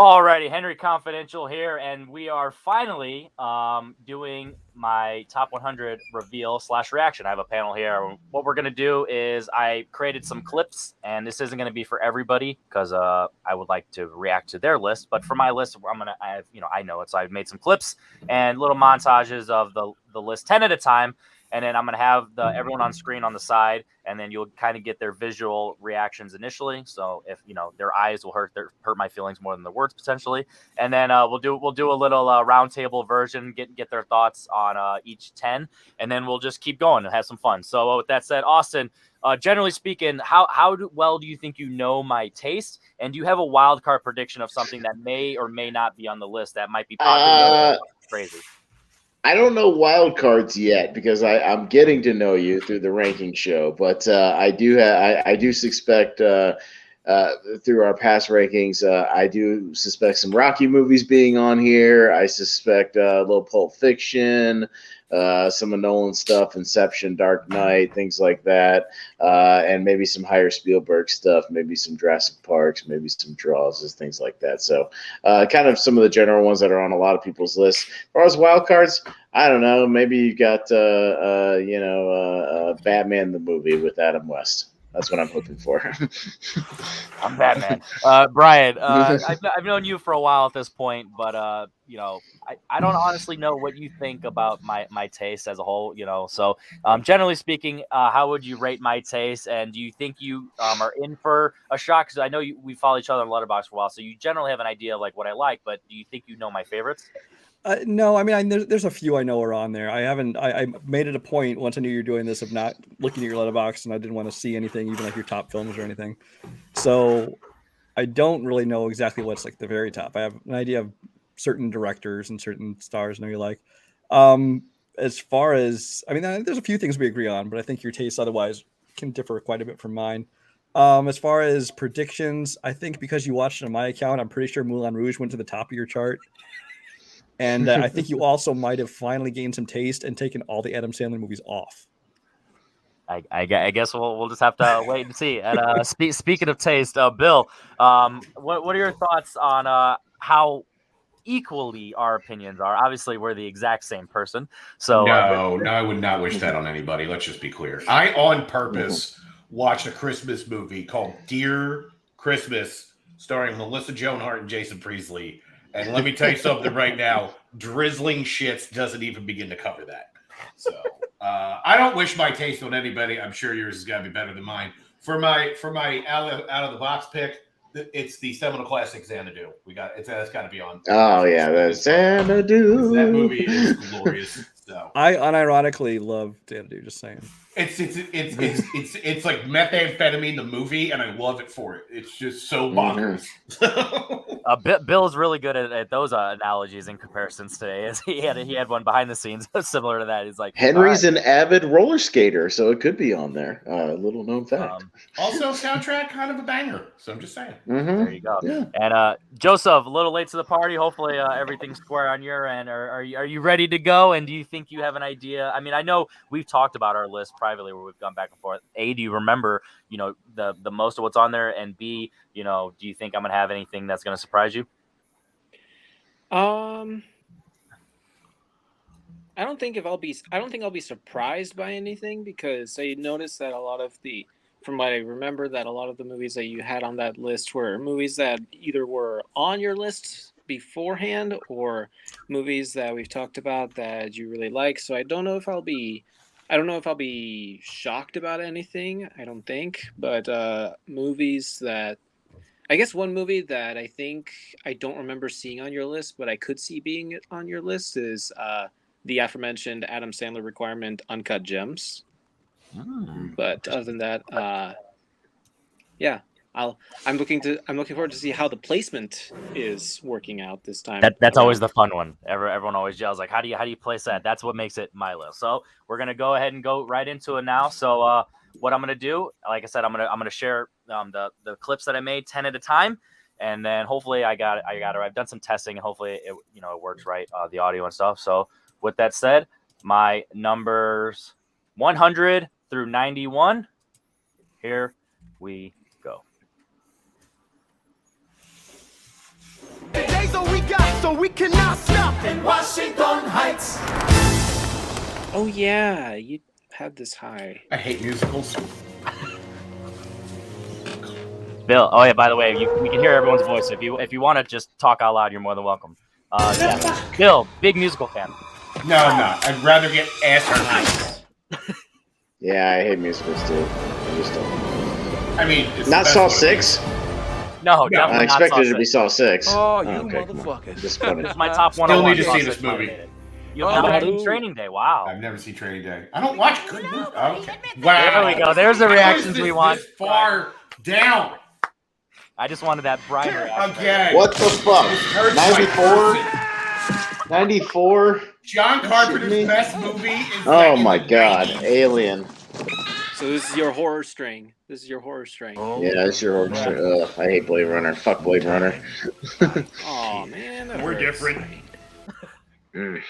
Alrighty, Henry Confidential here, and we are finally doing my top 100 reveal slash reaction. I have a panel here. What we're gonna do is I created some clips, and this isn't gonna be for everybody because I would like to react to their list. But for my list, I know it, so I've made some clips and little montages of the list 10 at a time, and then I'm gonna have everyone on screen on the side, and then you'll kind of get their visual reactions initially. So if their eyes will hurt my feelings more than the words potentially, and then we'll do a little roundtable version, get their thoughts on each 10, and then we'll just keep going and have some fun. So with that said, Austin. Generally speaking, well do you think you know my taste, and do you have a wild card prediction of something that may or may not be on the list that might be popular? Crazy. I don't know wild cards yet because I'm getting to know you through the ranking show, but I do suspect through our past rankings, I do suspect some Rocky movies being on here. I suspect a little Pulp Fiction, some of Nolan stuff, Inception, Dark Knight, things like that, and maybe some higher Spielberg stuff, maybe some Jurassic Parks, maybe some Jaws, things like that. So, kind of some of the general ones that are on a lot of people's lists. As far as wild cards, I don't know. Maybe you got Batman the movie with Adam West. That's what I'm hoping for. I'm Batman. Brian, I've known you for a while at this point, but I don't honestly know what you think about my taste as a whole. So generally speaking, how would you rate my taste? And do you think you are in for a shock? Because I know we follow each other on Letterboxd for a while, so you generally have an idea of like what I like. But do you think you know my favorites? No, I mean, there's a few I know are on there. I haven't. I made it a point once I knew you were doing this of not looking at your letterbox, and I didn't want to see anything, even like your top films or anything. So I don't really know exactly what's like the very top. I have an idea of certain directors and certain stars. I know you like. As far as I mean, there's a few things we agree on, but I think your tastes otherwise can differ quite a bit from mine. As far as predictions, I think because you watched it on my account, I'm pretty sure Moulin Rouge went to the top of your chart. And I think you also might have finally gained some taste and taken all the Adam Sandler movies off. I guess we'll just have to wait and see. And speaking of taste, Bill, what are your thoughts on how equally our opinions are? Obviously, we're the exact same person. So no, I would not wish that on anybody. Let's just be clear. I on purpose watched a Christmas movie called Dear Christmas, starring Melissa Joan Hart and Jason Priestley. And let me tell you something right now, Drizzling Shits doesn't even begin to cover that. So I don't wish my taste on anybody. I'm sure yours is gonna be better than mine. For my out of the box pick, it's the seminal classic Xanadu. That's got to be on. Oh yeah, the Xanadu. That movie is glorious. So I unironically love Xanadu. Just saying. It's like methamphetamine the movie, and I love it for it. It's just so bonkers. Bill is really good at those analogies and comparisons today. As he had one behind the scenes similar to that. He's like Henry's an avid roller skater, so it could be on there. Little known fact. Also, soundtrack kind of a banger. So I'm just saying. There you go. Yeah. And Joseph, a little late to the party. Hopefully everything's square on your end. Are you ready to go? And do you think you have an idea? I mean, I know we've talked about our list privately where we've gone back and forth. A, do you remember, the most of what's on there? And B, do you think I'm gonna have anything that's gonna surprise you? I don't think I'll be surprised by anything, because I noticed that from what I remember, that a lot of the movies that you had on that list were movies that either were on your list beforehand or movies that we've talked about that you really like. So I don't know if I'll be shocked about anything. I don't think, but movies that, I guess one movie that I think I don't remember seeing on your list, but I could see being on your list is the aforementioned Adam Sandler requirement, Uncut Gems. But other than that, yeah, I'm looking forward to see how the placement is working out this time. That's always the fun one. Everyone always yells like, how do you place that? That's what makes it my list. So we're gonna go ahead and go right into it now. So what I'm gonna do, like I said, I'm gonna share the clips that I made 10 at a time, and then hopefully I got it. I've done some testing, and hopefully it works right, the audio and stuff. So with that said, my numbers 100 through 91. Here we go. Today's all we got, so we cannot stop in Washington Heights. Oh yeah, you had this high. I hate musicals. Bill. Oh yeah. By the way, we can hear everyone's voice. If you want to just talk out loud, you're more than welcome. Yeah. Bill, big musical fan. No, I'm not. I'd rather get ass hurt. Yeah, I hate musicals too. I just don't. I mean, it's Not the Saw best one. 6. No, I definitely not. expected it to be Saw Saw 6. Oh, you okay, come on. motherfucker. Disappointed. It's my top one. Still need to see this movie. You've never had Oh. Training Day. Wow. I've never seen Training Day. I don't watch good movies. Okay. Wow. There we go. There's the How is reactions this we want. This far down. I just wanted that Brian reaction. Okay. What the fuck? This hurts my 94? person. 94? John me. Carpenter's best movie is Oh back in my the god. 90s. Alien. So this is your horror string. This is your horror string. Yeah, it's your order. I hate Blade Runner. Fuck Blade Runner. Oh man, that We're hurts. different. Mm.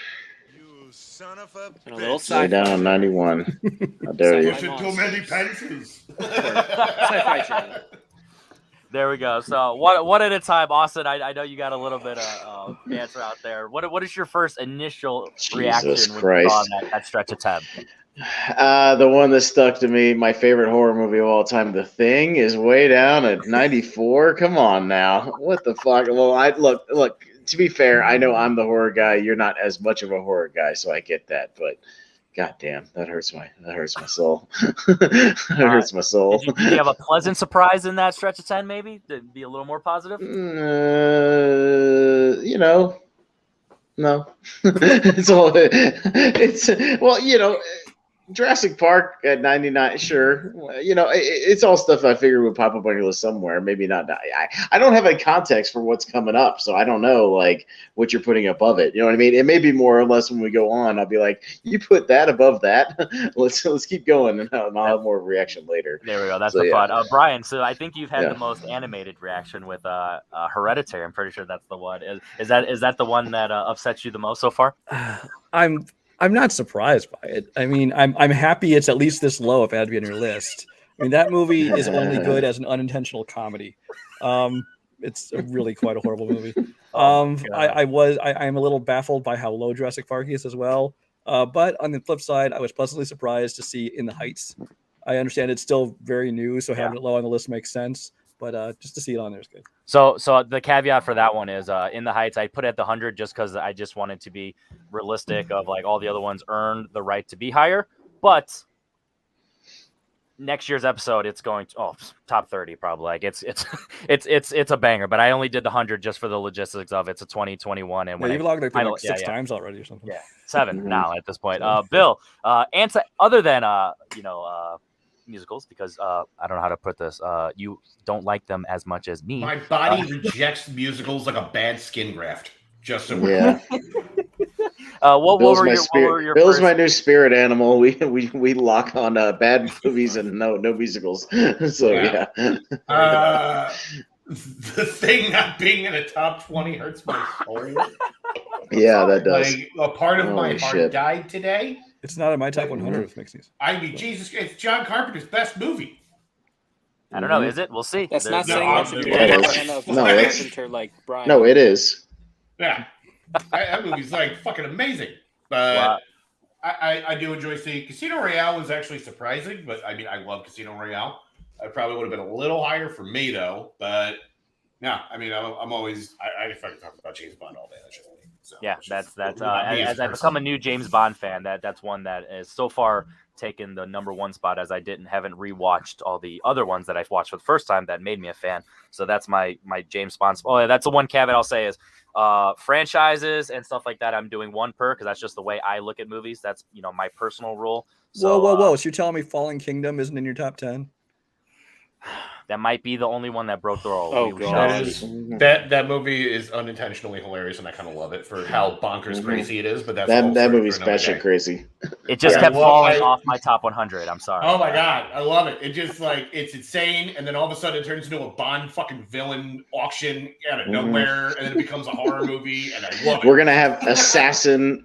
You son of a And a little Lay sci-fi. down on 91. How dare you? Sci-fi. Pushing too many pencils. Sci-fi channel. There we go. So one at a time, Austin. I know you got a little bit of answer out there. What is your first initial reaction when you saw Christ. that stretch of 10? The one that stuck to me, my favorite horror movie of all time, The Thing, is way down at 94. Come on now. What the fuck? Well, look, to be fair, I know I'm the horror guy. You're not as much of a horror guy, so I get that, but goddamn, that hurts my soul. That hurts my soul. Did you have a pleasant surprise in that stretch of 10? Maybe to be a little more positive. No. It's all. It's well, Jurassic Park at 99. Sure, it's all stuff I figured would pop up on your list somewhere. Maybe not. I don't have a context for what's coming up, so I don't know like what you're putting above it. You know what I mean? It may be more or less when we go on. I'll be like, you put that above that. Let's keep going, and I'll have more reaction later. There we go. That's So, the yeah. fun. Brian, so I think you've had Yeah. the most animated reaction with Hereditary. I'm pretty sure that's the one. Is that the one that upsets you the most so far? I'm not surprised by it. I mean, I'm happy it's at least this low if it had to be on your list. I mean, that movie is only good as an unintentional comedy. It's really quite a horrible movie. I'm a little baffled by how low Jurassic Park is as well. But on the flip side, I was pleasantly surprised to see In the Heights. I understand it's still very new, so having it low on the list makes sense. But just to see it on there is good. So the caveat for that one is In the Heights. I put it at the 100 just because I just wanted to be realistic of like all the other ones earned the right to be higher. But next year's episode, it's going to top 30 probably. Like it's a banger. But I only did the 100 just for the logistics of it's a 2021 and Yeah, when you've logged it like yeah, six times already or something. Yeah, 7 Mhm. now at this point. Bill, answer other than musicals because I don't know how to put this. You don't like them as much as me. My body rejects musicals like a bad skin graft. Just so Yeah. What Bill's were my your spirit. Bill's first... my new spirit animal. We lock on bad movies and no musicals. So Yeah. yeah. The Thing not being in a top 20 hurts my soul. Yeah, that does. Like a part of my Holy heart shit. died today. It's not in my top 100 of Mixies. I mean, Jesus, it's John Carpenter's best movie. I don't know. Is it? We'll see. That's not There's- saying much if you're Yeah, a it is. fan of No, it's- Carpenter like Brian. No, it is. Yeah, that movie's like fucking amazing. But Wow. I do enjoy seeing Casino Royale was actually surprising, but I mean I love Casino Royale. It probably would have been a little higher for me though. But yeah, I mean I'm always I fucking talk about James Bond all day. That's just me. So Yeah, it's just that's not me as a I've become a new James Bond fan, that's one that is so far taken the number one spot as I haven't rewatched all the other ones that I've watched for the first time that made me a fan. So that's my James Bond. Oh, yeah, that's the one caveat I'll say is franchises and stuff like that. I'm doing one per because that's just the way I look at movies. That's my personal rule. So, Whoa! So you're telling me Fallen Kingdom isn't in your top 10? That might be the only one that broke the rule. Oh, We God. shall That see. is that movie is unintentionally hilarious, and I kind of love it for how bonkers crazy it is. But that's That movie's for another day. batshit crazy. It just Yeah, kept well, falling I- off my top 100. I'm sorry. Oh my god, I love it. It just like it's insane, and then all of a sudden it turns into a Bond fucking villain auction out of nowhere, and then it becomes a horror movie, and I love it. We're gonna have assassin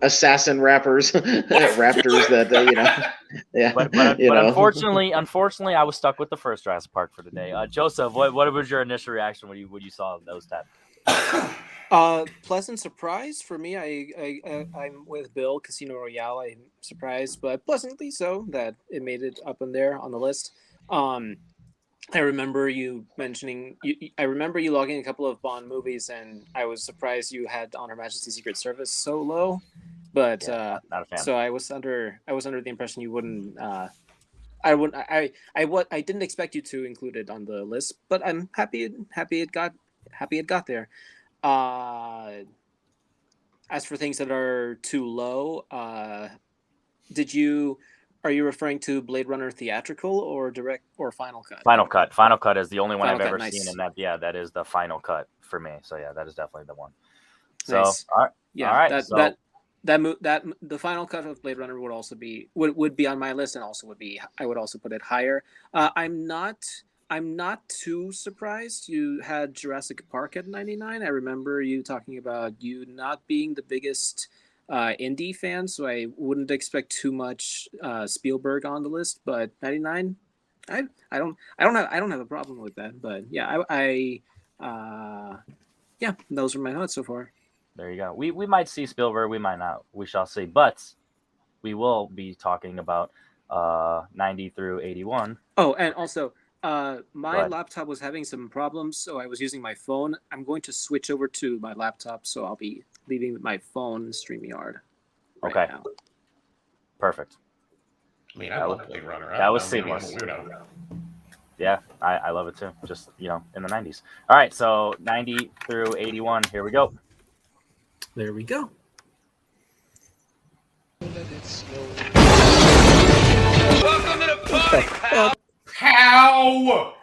rappers, raptors that yeah. But you know. unfortunately, I was stuck with the first Jurassic Park for today. Joseph, what was your initial reaction when you saw those 10? Pleasant surprise for me. I'm with Bill. Casino Royale. I'm surprised, but pleasantly so that it made it up in there on the list. I remember you mentioning. I remember you logging a couple of Bond movies, and I was surprised you had Honor Majesty's Secret Service so low. But Yeah, not a fan. so I was under the impression you wouldn't. I didn't expect you to include it on the list, but I'm happy it got there. As for things that are too low, are you referring to Blade Runner theatrical or direct or Final Cut? Final Cut. Final Cut is the only one Final I've Cut, ever nice. seen, and that is the Final Cut for me. So yeah, that is definitely the one. So Nice. all right, Yeah, all right. that the Final Cut of Blade Runner would also be would be on my list, and also I would also put it higher. I'm not too surprised you had Jurassic Park at 99. I remember you talking about you not being the biggest indie fan, so I wouldn't expect too much Spielberg on the list. But 99, I don't have a problem with that. But yeah, yeah, those are my thoughts so far. There you go. We might see Spielberg, we might not. We shall see. But we will be talking about 90 through 81. Oh, and also, my ahead. laptop was having some problems, so I was using my phone. I'm going to switch over to my laptop, so I'll be leaving my phone in StreamYard. Okay. Now. Perfect. I mean, I love Blade Runner. that was I'm a seamless. weirdo. Yeah, I love it too. Just, in the 90s. All right, so 90 through 81. Here we go. There we go. How?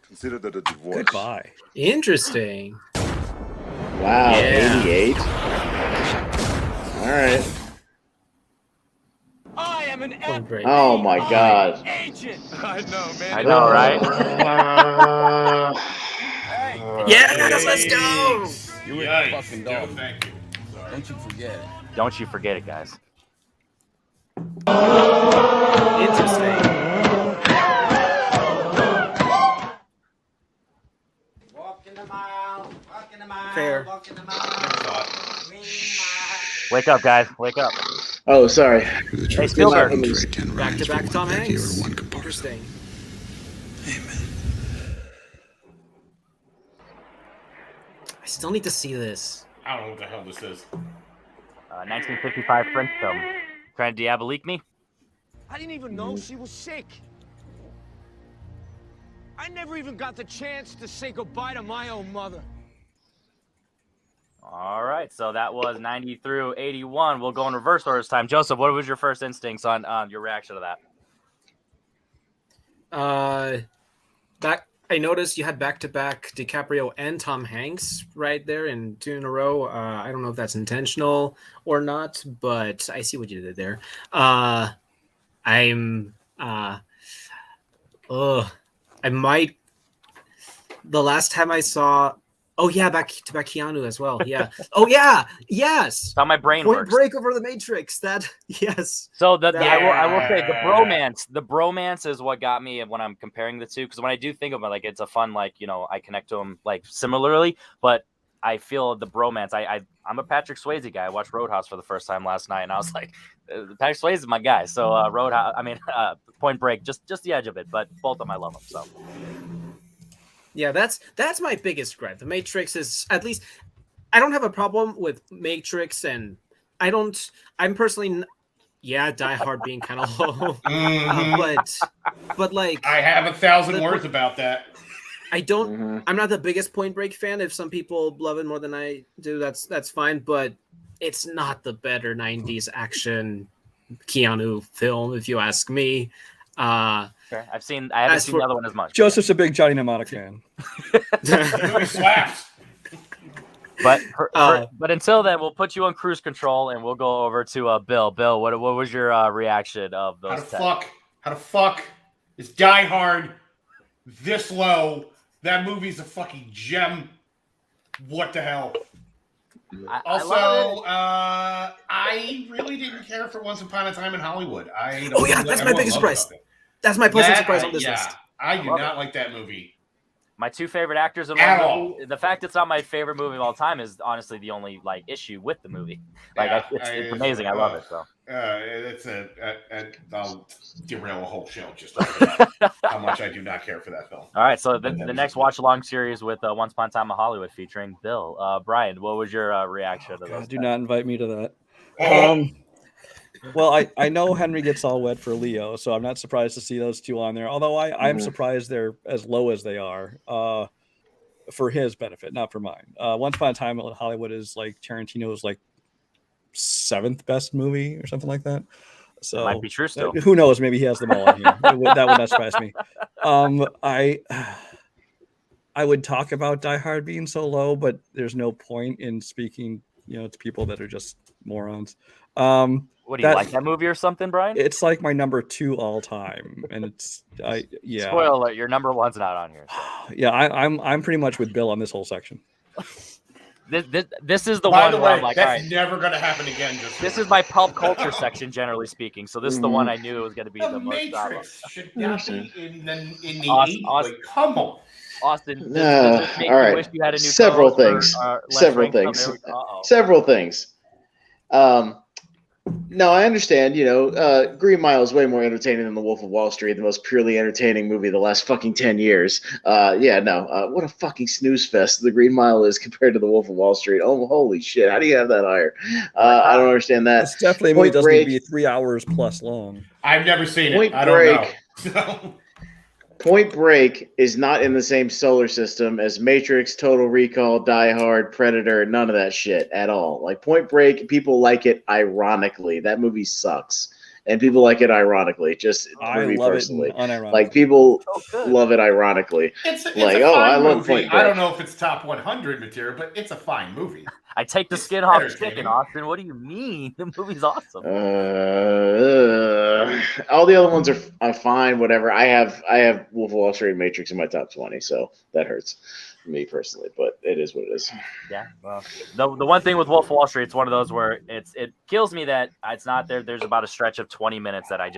Consider that a divorce. Goodbye. Interesting. Wow, Yeah. 88. All right. I am an Point Break. Oh my God. agent. I know, man. I know, right? Yes, let's go. You Yikes. a fucking Joe, dog. thank you. Sorry. Don't you forget it. Don't you forget it, guys. Interesting. Fair. Wake up, guys. Wake up. Oh, sorry. Hey, Spielberg. Back to back Tom Hanks. Interesting. I still need to see this. I don't know what the hell this is. 1955 French film. Trying to diabolique me? I didn't even know she was sick. I never even got the chance to say goodbye to my own mother. All right, so that was 90 through 81. We'll go in reverse order this time. Joseph, what was your first instincts on your reaction to that? I noticed you had back-to-back DiCaprio and Tom Hanks right there in 2 in a row. I don't know if that's intentional or not, but I see what you did there. I might. The last time I saw, back-to-back Keanu as well. Yeah. Oh yeah. Yes. That's how my brain Point works. Break over the Matrix. That yes. So I will say the bromance is what got me when I'm comparing the two. Because when I do think of it, like it's a fun, like I connect to them like similarly, but I feel the bromance. I'm a Patrick Swayze guy. I watched Roadhouse for the first time last night, and I was like, Patrick Swayze is my guy. So Roadhouse, Point Break, just the edge of it, but both of them I love them. So. Yeah, that's my biggest gripe. The Matrix is, at least I don't have a problem with Matrix, and I'm personally, Die Hard being kind of low, but like I have 1,000 words about that. I don't. I'm not the biggest Point Break fan. If some people love it more than I do, that's fine. But it's not the better '90s action Keanu film, if you ask me. Okay. I haven't seen the other one as much. Joseph's a big Johnny Mnemonic fan. The movie slaps. But until then, we'll put you on cruise control, and we'll go over to Bill. Bill, what was your reaction of those? How the fuck is Die Hard this low? That movie's a fucking gem. What the hell? I really didn't care for Once Upon a Time in Hollywood. That's my biggest surprise. That's my pleasant surprise on this list. I do not like that movie. My two favorite actors in At one all. movie. The fact it's not my favorite movie of all time is honestly the only like issue with the movie. Like Yeah, it's amazing. I love it. So It's I'll derail a whole show just over that. How much I do not care for that film. all right. So the next watch along series with Once Upon a Time in Hollywood featuring Bill. Brian, what was your reaction to those? God, do not invite me to that. Well, I know Henry gets all wet for Leo, so I'm not surprised to see those two on there. Although I'm surprised they're as low as they are for his benefit, not for mine. Once Upon a Time in Hollywood is like Tarantino's like 7th best movie or something like that. So It might be true still. who knows? Maybe he has them all on here. That would not surprise me. I would talk about Die Hard being so low, but there's no point in speaking, to people that are just morons. What do you like that movie or something, Brian? It's like my number 2 all time, and it's Spoiler alert: your number 1's not on here. So. Yeah, I'm pretty much with Bill on this whole section. This is the By one the where way, I'm like, that's all right, never going to happen again. this is my pulp culture section, generally speaking. So this is the one I knew it was going to be The the most. Matrix should not be in the Austin- 80s. Like, come on. Austin, does this make all you right. wish you had a new Several co-host things. or less Several ranked? Oh, things. there we- uh-oh. Several things. No, I understand. Green Mile is way more entertaining than The Wolf of Wall Street, the most purely entertaining movie of the last fucking 10 years. What a fucking snooze fest The Green Mile is compared to The Wolf of Wall Street. Oh, holy shit. How do you have that higher? I don't understand that. It's definitely a movie Point that doesn't need to Break. be 3 hours plus long. I've never seen Point it. I don't know. Break. Point Break is not in the same solar system as Matrix, Total Recall, Die Hard, Predator, none of that shit at all. Like Point Break, people like it ironically. That movie sucks. And people like it ironically, just for I me love personally. it unironically. Like people Oh, good. love it ironically. It's Like, a oh, fine I love movie. Point I Break. don't know if it's top 100 material, but it's a fine movie. I take the It's skin off entertaining. chicken, Austin. What do you mean? The movie's awesome. All the other ones are fine, whatever. I have Wolf of Wall Street and Matrix in my top 20, so that hurts me personally, but it is what it is. Yeah. Well, the one thing with Wolf of Wall Street, it's one of those where it kills me that it's not there. There's about a stretch of 20 minutes that I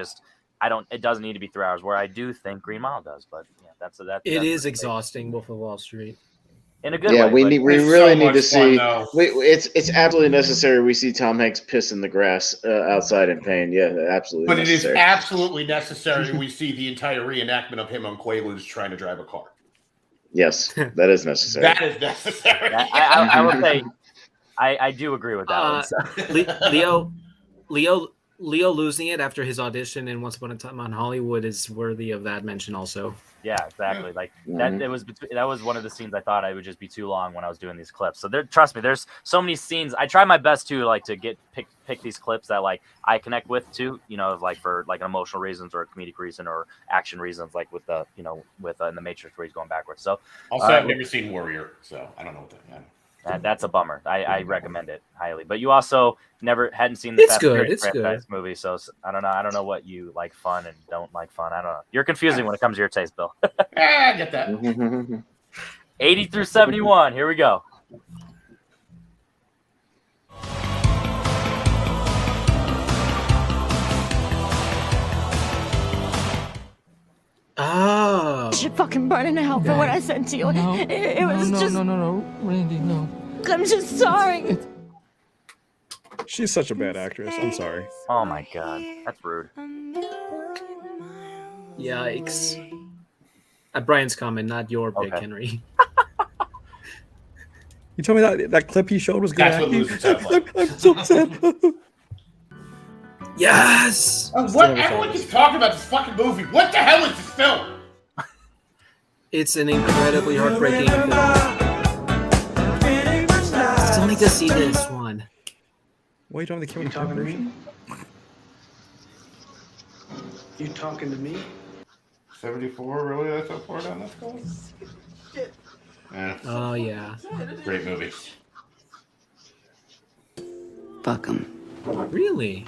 don't. It doesn't need to be 3 hours. Where I do think Green Mile does, but yeah, that's It is exhausting, Wolf of Wall Street. in a good Yeah, way. we but- really It's so need to much fun, see. though. It's absolutely necessary. We see Tom Hanks piss in the grass outside in pain. Yeah, absolutely. But it is necessary. absolutely necessary. We see the entire reenactment of him on Quaaludes trying to drive a car. Yes, that is necessary. That is necessary. I will say, I do agree with that one. So. Leo losing it after his audition in Once Upon a Time on Hollywood is worthy of that mention also. Yeah, exactly. Like that. Mhm. It was that was one of the scenes I thought I would just be too long when I was doing these clips. So trust me, there's so many scenes. I try my best to pick these clips that like I connect with too. Like for like emotional reasons or a comedic reason or action reasons, like with the in the Matrix where he's going backwards. So Also, I've never seen Warrior, so I don't know what that. that's a bummer. I recommend it highly. But you also hadn't seen the It's Fast good, and it's Furious good. franchise movie, so I don't know what you like fun and don't like fun. I don't know. You're confusing when it comes to your taste, Bill. I get that. 80 through 71. Here we go. Oh. You should fucking burn in hell for what I said to you. No, It was just. no, Randy, no. I'm just sorry. She's such a bad actress. I'm sorry. Oh my god, that's rude. Yikes. Brian's comment, not your pick, Okay. Henry. You told me that clip he showed was good That's what acting. losers sound like. I'm so sad. Yes! What? Everyone keeps talking about this fucking movie. What the hell is this film? It's an incredibly heartbreaking film. Still need to see this one. Wait, don't the Kevin Klein version? You talking to me? 74, really? That's how far down that's going? Yeah, Oh, yeah. great movie. Fuck 'em. Really?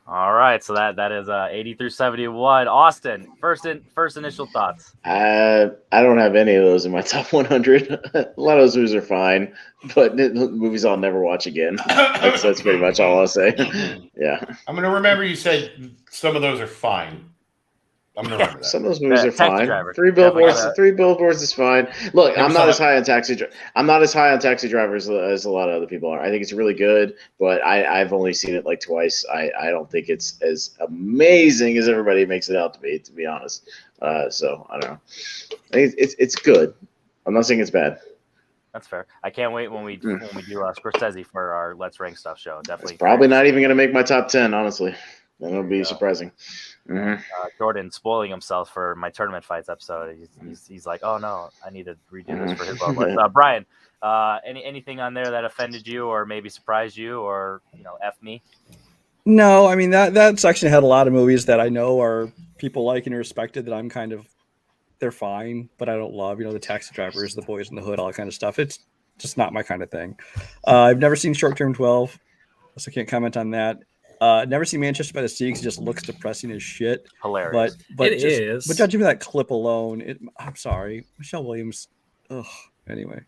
All right, right, so that is 80 through 71. Austin, first initial thoughts. I don't have any of those in my top 100. A lot of those movies are fine, but movies I'll never watch again. That's pretty much all I'll say. Yeah. I'm going to remember you said some of those are fine. I'm going to remember that. Some of those movies are Taxi fine. Driver. Three Billboards is fine. Look, Never I'm saw not as that. high on I'm not as high on Taxi Driver as a lot of other people are. I think it's really good, but I've only seen it like twice. I don't think it's as amazing as everybody makes it out to be honest. So I don't know. I think it's good. I'm not saying it's bad. That's fair. I can't wait when we do Scorsese for our Let's Rank Stuff show. Definitely. It's probably not even going to make my top 10, honestly. That'll be surprising. Mm-hmm. Jordan spoiling himself for my tournament fights episode. He's like, oh no, I need to redo this for his own list. Brian, anything on there that offended you or maybe surprised you or F me? No, I mean that section had a lot of movies that I know are people like and respected that I'm kind of they're fine, but I don't love. The Taxi Drivers, The Boys in the Hood, all that kind of stuff. It's just not my kind of thing. I've never seen Short Term 12, so I can't comment on that. Never seen Manchester by the Sea because it just looks depressing as shit. Hilarious. But It is. But judging by that clip alone, I'm sorry, Michelle Williams. Ugh. Anyway,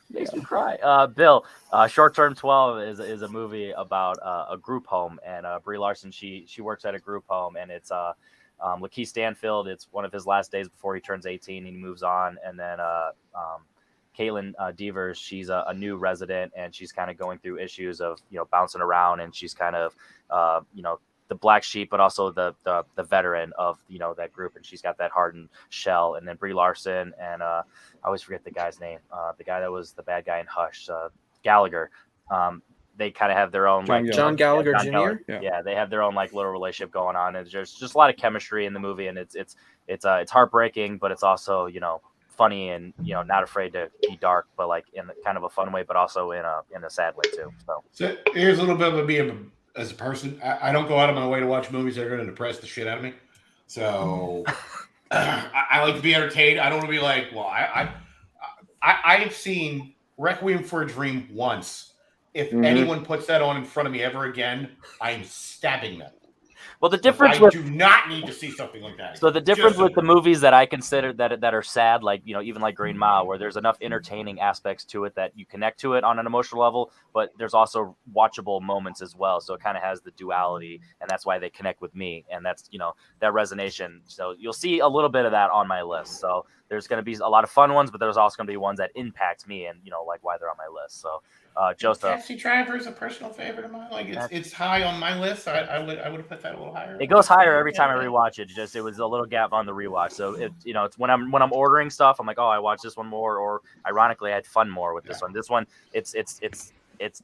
makes me cry. Bill, Short Term 12 is a movie about a group home, and Brie Larson she works at a group home, and it's Lakeith Stanfield. It's one of his last days before he turns 18, and he moves on, and then Caitlin Devers, she's a new resident, and she's kind of going through issues of bouncing around, and she's kind of the black sheep, but also the veteran of that group, and she's got that hardened shell. And then Brie Larson and I always forget the guy's name, the guy that was the bad guy in Hush, Gallagher. They kind of have their own John Gallagher Jr. Gallagher. Yeah, they have their own little relationship going on, and there's just a lot of chemistry in the movie, and it's heartbreaking, but it's also funny and not afraid to be dark, but in kind of a fun way, but also in a sad way too. So here's a little bit of me as a person. I don't go out of my way to watch movies that are going to depress the shit out of me. So I like to be entertained. I don't want to be like, well, I have seen Requiem for a Dream once. If anyone puts that on in front of me ever again, I'm stabbing them. Well, the difference I do not need to see something like that. So the difference with the movies that I consider that are sad, even like Green Mile, where there's enough entertaining aspects to it that you connect to it on an emotional level, but there's also watchable moments as well. So it kind of has the duality, and that's why they connect with me, and that's that resonation. So you'll see a little bit of that on my list. So there's going to be a lot of fun ones, but there's also going to be ones that impact me, and why they're on my list. So. Joseph. Taxi Driver is a personal favorite of mine. It's high on my list. I would have put that a little higher. It goes higher every time I rewatch it. It was a little gap on the rewatch. So it's when I'm ordering stuff, I'm like, oh, I watched this one more, or ironically, I had fun more with this one. This one, it's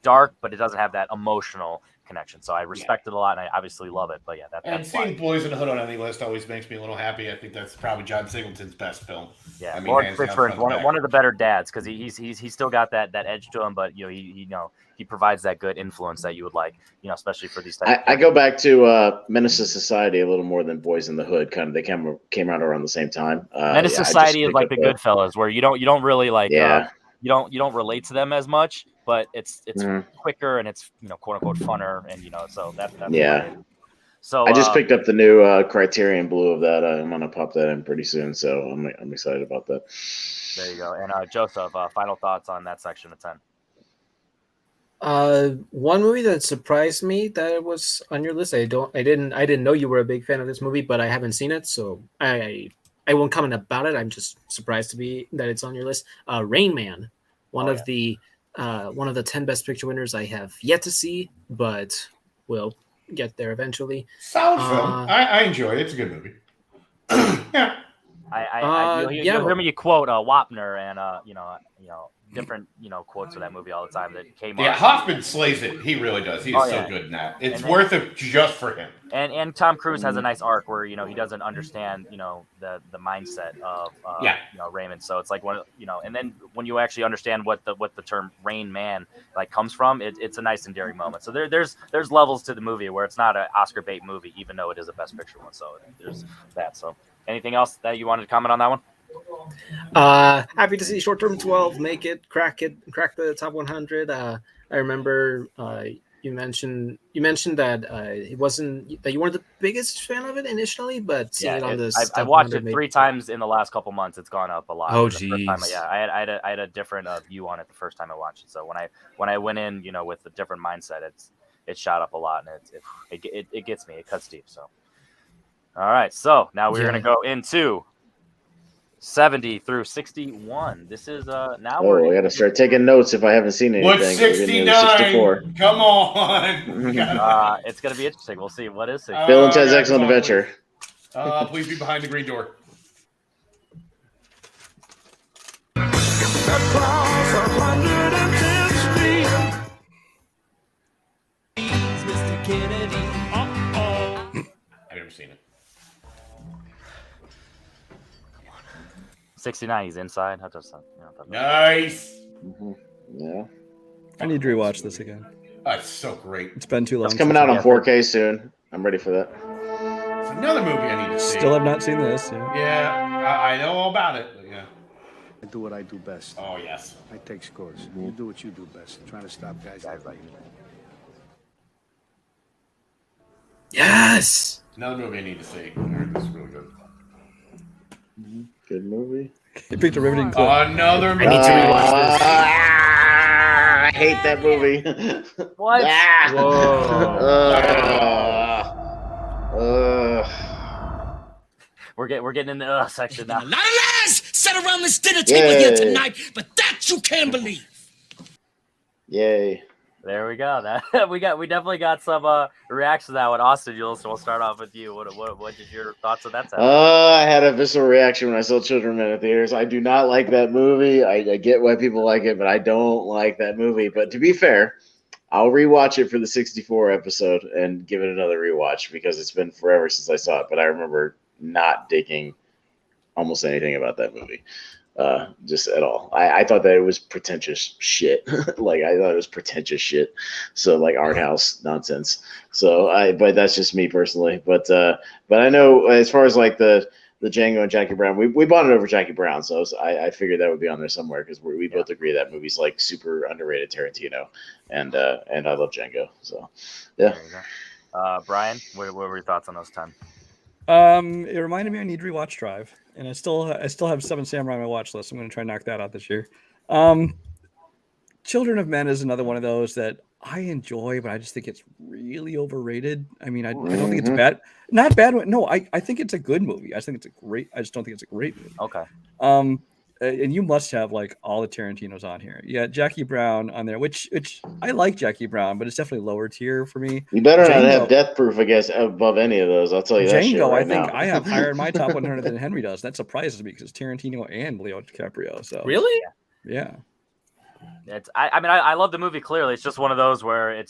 dark, but it doesn't have that emotional connection. So I respect it a lot, and I obviously love it. But yeah, that's seeing Boys in the Hood on any list always makes me a little happy. I think that's probably John Singleton's best film. Yeah, Lawrence Fishburne's one of the better dads because he's still got that edge to him, but he provides that good influence that you would like, especially for these types. I go back to Menace to Society a little more than Boys in the Hood. Kind of they came out around the same time. Menace Society is like the Goodfellas, where you don't really like. Yeah. You don't relate to them as much, but it's quicker and it's quote unquote funner, and so that's yeah. So I just picked up the new Criterion Blue of that. I'm gonna pop that in pretty soon, so I'm excited about that. There you go. And Joseph, final thoughts on that section of 10. One movie that surprised me that it was on your list. I didn't know you were a big fan of this movie, but I haven't seen it, so I won't comment about it. I'm just surprised that it's on your list. Rain Man, one of the 10 Best Picture winners I have yet to see, but will get there eventually. Solid film. I enjoy it. It's a good movie. Yeah. You'll hear me quote Wapner and different quotes of that movie all the time that came. Yeah, Hoffman slays it. He really does. He's so good in that. It's worth it just for him. And Tom Cruise has a nice arc where he doesn't understand the mindset of Raymond. So it's like and then when you actually understand what the term Rain Man comes from, it's a nice endearing moment. So there's levels to the movie where it's not an Oscar bait movie, even though it is a Best Picture one. So there's that. So anything else that you wanted to comment on that one? Happy to see Short Term 12 crack the top 100. I remember you mentioned that it wasn't that you weren't the biggest fan of it initially, but seeing it on this, I watched it 3 times in the last couple months. It's gone up a lot. Oh, The first time, jeez. yeah, I had a different view on it the first time I watched it. So when I went in, with a different mindset, it shot up a lot, and it gets me. It cuts deep. So, all right. So now we're gonna go into 70 through 61. This is now Oh, I got to start taking notes if I haven't seen anything. What's We're getting into 64. 69? Come on. it's gonna be interesting. We'll see what is 60. Bill and Ted's guys, Excellent come on, Adventure. Please be behind the green door. I've never seen it. 69. He's inside. How does that? Nice. Yeah. I need to rewatch this again. That's so great. It's been too long. It's coming since out I- on 4K soon. I'm ready for that. It's another movie I need to see. Still have not seen this. Yeah. Yeah, I know all about it. But yeah. I do what I do best. Oh yes. I take scores. You do what you do best. Trying to stop guys like you. Yes. Another movie I need to see. I heard this is really good. Good movie. You picked a riveting clip. Another movie. I need to rewatch this. I hate that movie. What? We're getting in the section now. A lot of lies set around this dinner table here here tonight, tonight, but that you can't believe. Yay. There we go. That we definitely got some reactions to that one. Austin, we'll start off with you. What did your thoughts on that? I had a visceral reaction when I saw Children of Men in theaters. I do not like that movie. I get why people like it, but I don't like that movie. But to be fair, I'll rewatch it for the 64 episode and give it another rewatch because it's been forever since I saw it. But I remember not digging almost anything about that movie. Just at all. I thought that it was pretentious shit. Like I thought it was pretentious shit. So like art house nonsense. But that's just me personally. But I know as far as like the Django and Jackie Brown, we bought it over Jackie Brown. So I figured that would be on there somewhere because we both agree that movie's like super underrated Tarantino, and I love Django. So yeah. Brian, what were your thoughts on those 10? It reminded me I need to rewatch Drive, and I still have Seven Samurai on my watch list. I'm going to try and knock that out this year. Children of Men is another one of those that I enjoy, but I just think it's really overrated. I mean, I don't think it's bad. Not bad. No, I think it's a good movie. I just don't think it's a great movie. Okay. And you must have like all the Tarantinos on here. Yeah, Jackie Brown on there, which I like Jackie Brown, but it's definitely lower tier for me. You better not have Death Proof, I guess, above any of those. I'll tell you that shit Django, right I think now. I have higher in my top 100 than Henry does. That surprises me because it's Tarantino and Leo DiCaprio. So Really? Yeah. I love the movie. Clearly, it's just one of those where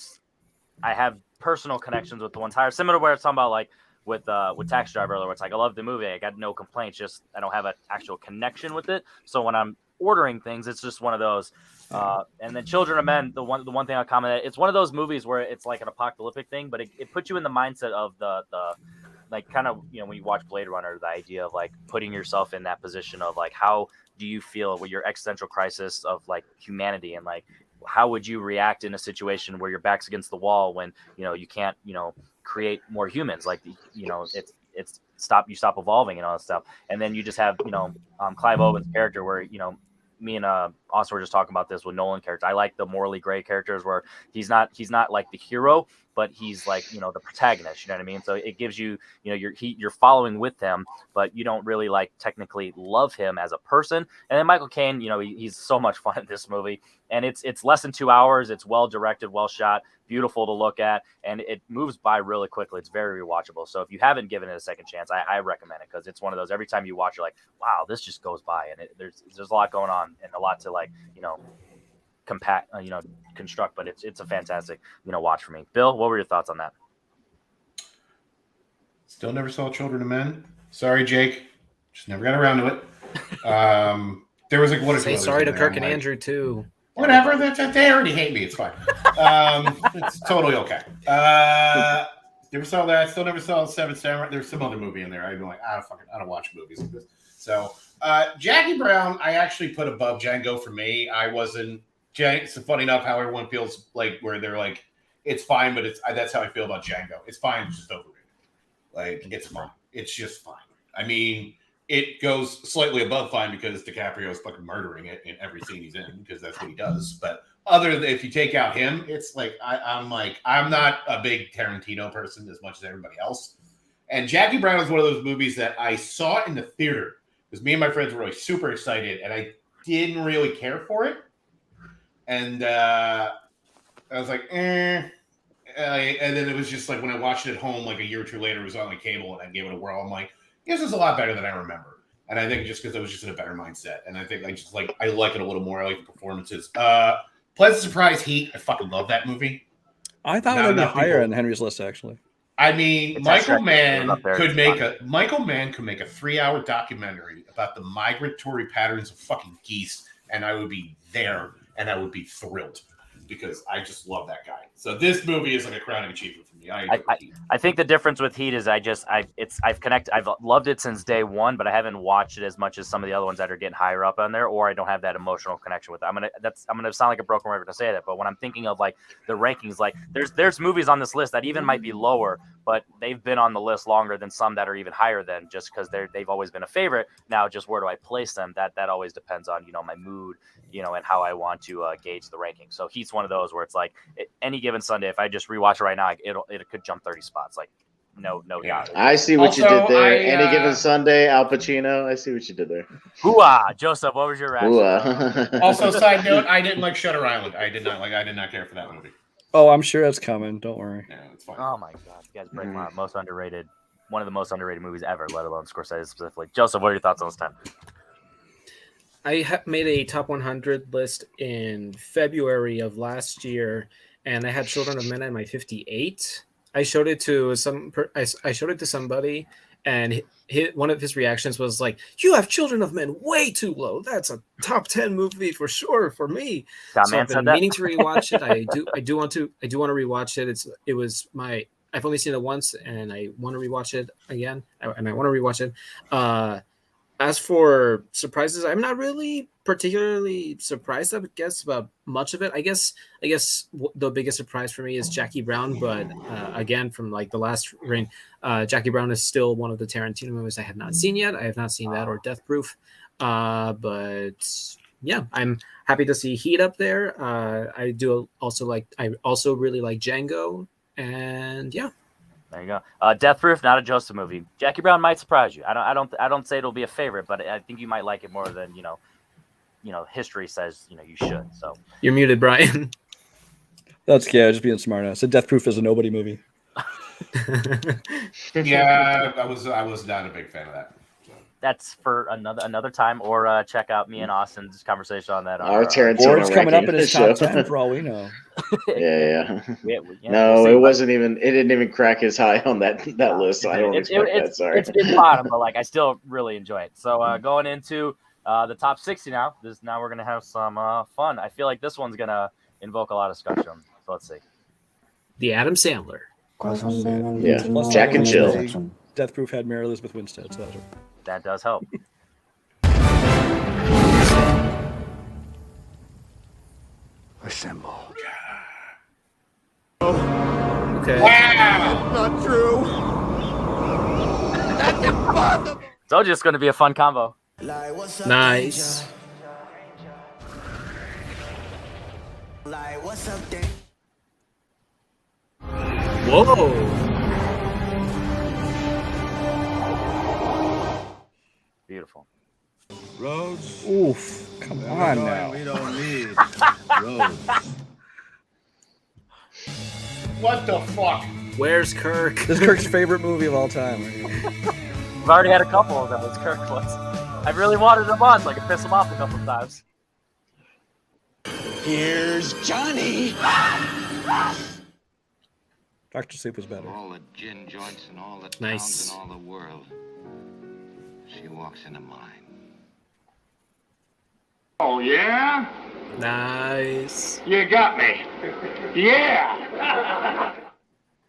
I have personal connections with the ones higher, similar to where it's talking about like with Taxi Driver, where it's like I love the movie, I got no complaints, just I don't have an actual connection with it. So when I'm ordering things, it's just one of those. And then Children of Men, the one thing I'll comment, it's one of those movies where it's like an apocalyptic thing, but it puts you in the mindset of the like kind of when you watch Blade Runner, the idea of like putting yourself in that position of like how do you feel with your existential crisis of like humanity, and like how would you react in a situation where your back's against the wall when you can't create more humans, like it's stop evolving and all that stuff. And then you just have Clive Owen's character where me and Austin were just talking about this with Nolan character. I like the morally gray characters where he's not like the hero, but he's like the protagonist. You know what I mean? So it gives you you're following with him, but you don't really like technically love him as a person. And then Michael Caine, he's so much fun in this movie, and it's less than 2 hours. It's well directed, well shot, beautiful to look at, and it moves by really quickly. It's very rewatchable. So if you haven't given it a second chance, I recommend it because it's one of those every time you watch, you're like, wow, this just goes by, and there's a lot going on and a lot to like compact construct, but it's a fantastic watch for me. Bill, what were your thoughts on that? Still never saw Children of Men. Sorry, Jake. Just never got around to it. There was like one or two Say others sorry in to there. Kirk I'm and like, Andrew too. Whatever. They already hate me. It's fine. It's totally okay. Never saw that. Still never saw Seven Samurai. There's some other movie in there. I'd be like, I don't watch movies like this. So Jackie Brown, I actually put above Django for me. I wasn't. It's funny enough how everyone feels like where they're like it's fine, but that's how I feel about Django. It's fine, it's just overrated. Like, it's fine. It's just fine. I mean, it goes slightly above fine because DiCaprio is fucking murdering it in every scene he's in because that's what he does. But other than if you take out him, it's like I'm not a big Tarantino person as much as everybody else. And Jackie Brown is one of those movies that I saw in the theater because me and my friends were really super excited, and I didn't really care for it. And I was like, eh. And then it was just like when I watched it at home, like a year or two later, it was on the cable, and I gave it a whirl. I'm like, this is a lot better than I remember. And I think just because I was just in a better mindset, and I think I like it a little more. I like the performances. Pleasant Surprise, Heat. I fucking love that movie. I thought it would be higher on Henry's list, actually. I mean, It's Michael actually Mann up there. could make a 3-hour documentary about the migratory patterns of fucking geese, and I would be there, and I would be thrilled because I just love that guy. So this movie is like a crowning achievement for me. I think the difference with Heat is I've loved it since day one, but I haven't watched it as much as some of the other ones that are getting higher up on there, or I don't have that emotional connection with it. I'm gonna sound like a broken record to say that, but when I'm thinking of like the rankings, like there's movies on this list that even might be lower, but they've been on the list longer than some that are even higher than, just because they've always been a favorite. Now, just where do I place them? That always depends on my mood, and how I want to gauge the ranking. So Heat's one of those where it's like any given Sunday, if I just rewatch it right now, it could jump 30 spots. Like no doubt. I see what you Also, did there. Any given Sunday, Al Pacino. I see what you did there. Hooah, Joseph, what was your reaction? Ooh, Also, side note, I didn't like Shutter Island. I did not care for that movie. Oh, I'm sure that's coming. Don't worry. Yeah, it's fine. Oh my god, you guys break my heart. One of the most underrated movies ever, let alone Scorsese specifically. Joseph, what are your thoughts on this time? I made a top 100 list in February of last year, and I had Children of Men at my 58. I showed it to somebody, and one of his reactions was like, "You have Children of Men way too low. That's a top 10 movie for sure for me." That So man I've said been that. meaning to rewatch it. I do want to rewatch it. I've only seen it once, and I want to rewatch it again, and I want to rewatch it. As for surprises, I'm not really particularly surprised, I guess, about much of it. I guess the biggest surprise for me is Jackie Brown, but again, from like the last reign, Jackie Brown is still one of the Tarantino movies I have not seen yet. I have not seen that or Death Proof, but yeah, I'm happy to see Heat up there. I also really like Django, and yeah. There you go. Death Proof, not a Joseph movie. Jackie Brown might surprise you. I don't say it'll be a favorite, but I think you might like it more than history says you should. So You're muted, Brian. Just being smart. I said Death Proof is a nobody movie. Yeah, I was not a big fan of that. that's for another time, or check out me and Austin's conversation on that. Our Tarantino Or it's coming up ranking in his show. top 10 for all we know. Yeah. Yeah, No, we'll see. it wasn't even. It didn't even crack as high on that list. So I don't expect that. Sorry. It's bottom, but I still really enjoy it. So going into the top 60 now. Now we're gonna have some fun. I feel like this one's gonna invoke a lot of discussion. So let's see. The Adam Sandler. Yeah, Jack and Jill. Death Proof had Mary Elizabeth Winstead, so That does help. Assemble. Okay. Wow! Not true. Told you it's gonna be a fun combo. Nice. Whoa. Beautiful. Roads. oof, come on now. We don't need roads. What the fuck? Where's Kirk? This is Kirk's favorite movie of all time. I've already had a couple of those. Kirk ones. I really wanted them on, so I could piss them off a couple of times. Here's Johnny. Dr. Sleep was better. All the gin joints and all the towns Nice. and all the world. She walks into mine. Oh, yeah? Nice. You got me. Yeah.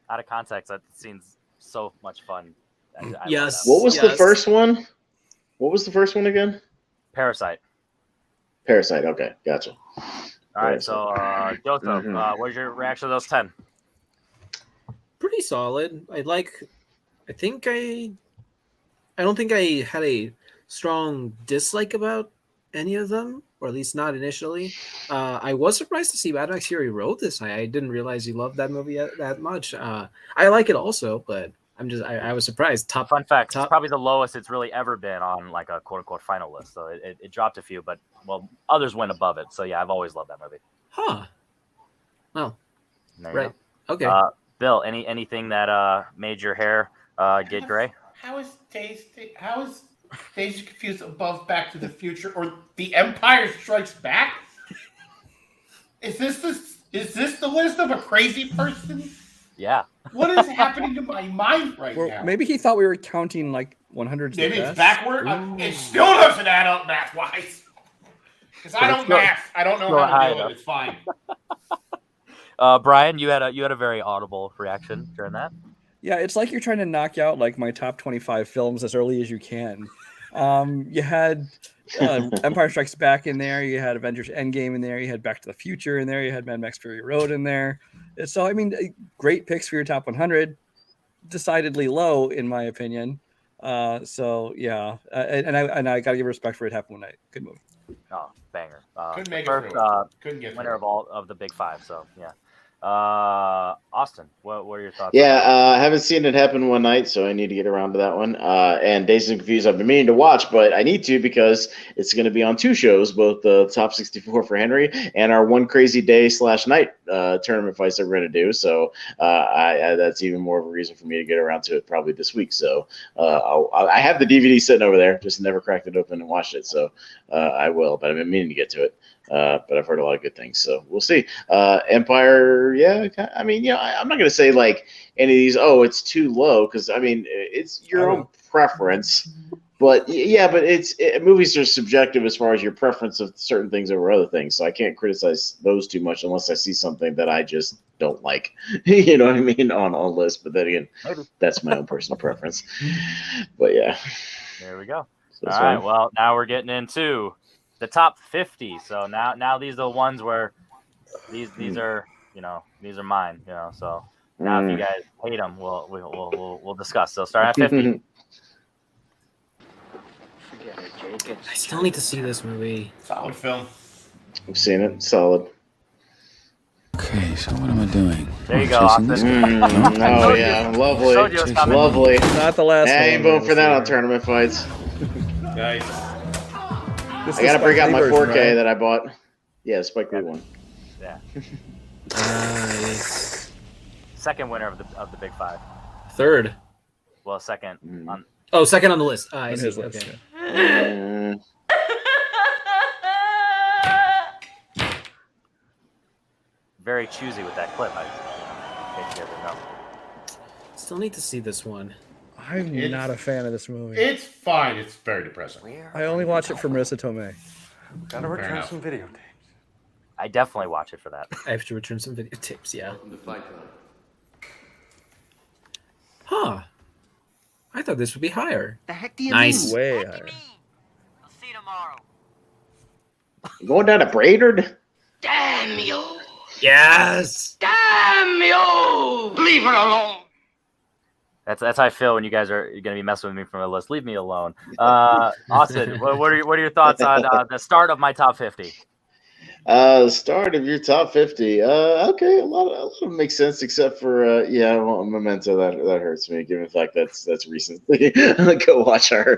Out of context, that scene's so much fun. I love Yes. that. What was the Yes. first one? What was the first one again? Parasite. Parasite. Okay, gotcha. All right, so Joseph, Mhm. what was your reaction to those 10? pretty solid. I don't think I had a strong dislike about any of them, or at least not initially. I was surprised to see Mad Max Fury Road this night. I didn't realize you loved that movie that much. I like it also, but I was surprised. Fun fact: it's probably the lowest it's really ever been on like a quote unquote final list. So it dropped a few, but others went above it. So yeah, I've always loved that movie. Huh. Well, right. Go. Okay. Bill, anything that made your hair get gray? How is Dazed Confused above Back to the Future or The Empire Strikes Back? Is this the list of a crazy person? Yeah. What is happening to my mind right now? Maybe he thought we were counting like 100s. Maybe it's backward. It still doesn't add up math-wise. Because I don't math. I don't know how to do it. It's fine. Brian, you had a very audible reaction during that. Yeah, it's like you're trying to knock out like my top 25 films as early as you can. You had Empire Strikes Back in there. You had Avengers Endgame in there. You had Back to the Future in there. You had Mad Max Fury Road in there. So, I mean, great picks for your top 100. Decidedly low, in my opinion. So, yeah. And I got to give respect for It Happened One Night. Good movie. Oh, banger. Couldn't make first, it through. Couldn't get winner through. of all of the big five. So, yeah. Austin, what are your thoughts? Yeah, I haven't seen It Happen One Night, so I need to get around to that one. And Dazed and Confused, I've been meaning to watch, but I need to because it's going to be on two shows, both the Top 64 for Henry and our One Crazy Day / Night tournament fights that we're going to do. So that's even more of a reason for me to get around to it probably this week. So I have the DVD sitting over there, just never cracked it open and watched it. So I will, but I've been meaning to get to it. But I've heard a lot of good things, so we'll see. Empire, yeah. I mean, I'm not gonna say like any of these. Oh, it's too low because I mean, it's your own preference. But yeah, but movies are subjective as far as your preference of certain things over other things. So I can't criticize those too much unless I see something that I just don't like. You know what I mean on a list. But then again, that's my own personal preference. But yeah, there we go. So all right. Well, now we're getting into the top 50. So now these are the ones where these are these are mine. So now if you guys hate them, we'll discuss. So start at 50. I still need to see this movie. Solid film. I've seen it. Solid. Okay, so what am I doing? There you go, Austin. Oh yeah, lovely, lovely. Not the last. I ain't voting for that on tournament fights. Nice. I gotta bring out my 4K that I bought. Yeah, Spike Lee one. Yeah. Nice. Second winner of the big five. Third. Well, second on. Oh, second on the list. I see. his list, Okay. Very choosy with that clip. I think you ever know. Still need to see this one. I'm not a fan of this movie. It's fine. It's very depressing. I only watch it for Marissa Tomei. Gotta return some videotapes. I definitely watch it for that. I have to return some videotapes, yeah. Huh. I thought this would be higher. The heck do you Nice. mean? Way higher. I'll see you tomorrow. Going down to Brainerd? Damn you! Yes. Damn you! Leave her alone. That's how I feel when you guys are going to be messing with me from a list. Leave me alone. Austin, what are your thoughts on the start of my top 50? The start of your top 50. Okay, a lot of them make sense except for Memento. That hurts me, given the fact that's recently. Go watch our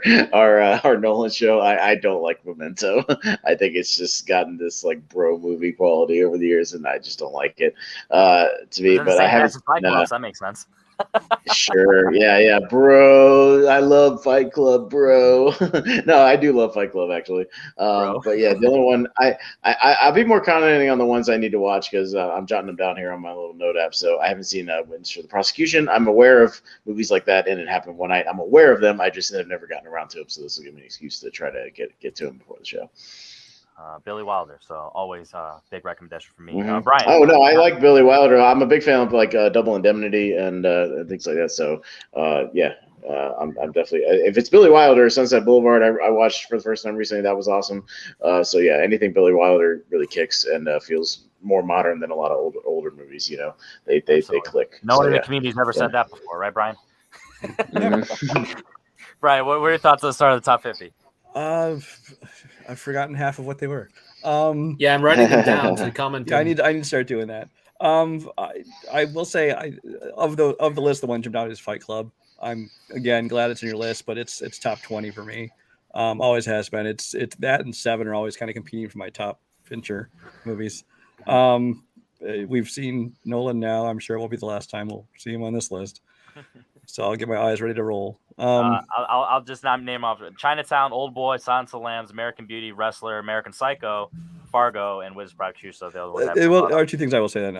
Nolan show. I don't like Memento. I think it's just gotten this like bro movie quality over the years, and I just don't like it. To me, but I haven't. That makes sense. Sure, yeah, bro. I love Fight Club, bro. No, I do love Fight Club actually. But yeah, the only one I'll be more commenting on the ones I need to watch because I'm jotting them down here on my little note app. So I haven't seen Witness for the Prosecution. I'm aware of movies like that, and It Happened One Night. I'm aware of them. I just have never gotten around to them. So this will give me an excuse to try to get to them before the show. Billy Wilder, so always big recommendation for me. Mm-hmm. Brian. Oh no, I like Billy Wilder. I'm a big fan of like Double Indemnity and things like that. So I'm definitely if it's Billy Wilder, Sunset Boulevard. I watched for the first time recently. That was awesome. So yeah, anything Billy Wilder really kicks and feels more modern than a lot of older movies. You know, they click. No one So, in the yeah. community's never said that before, right, Brian? Mhm. Brian, what were your thoughts on the start of the top 50? I've forgotten half of what they were. Yeah, I'm writing them down to comment. Yeah, I need to start doing that. I will say of the list, the one jumped out is Fight Club. I'm again glad it's in your list, but it's top 20 for me. Always has been. It's that and Seven are always kind of competing for my top Fincher movies. We've seen Nolan now. I'm sure it won't be the last time we'll see him on this list. So I'll get my eyes ready to roll. I'll just not name off Chinatown, Old Boy, Silence of the Lambs, American Beauty, Wrestler, American Psycho, Fargo, and Wiz Crusoe. The other ones Are two things I will say then.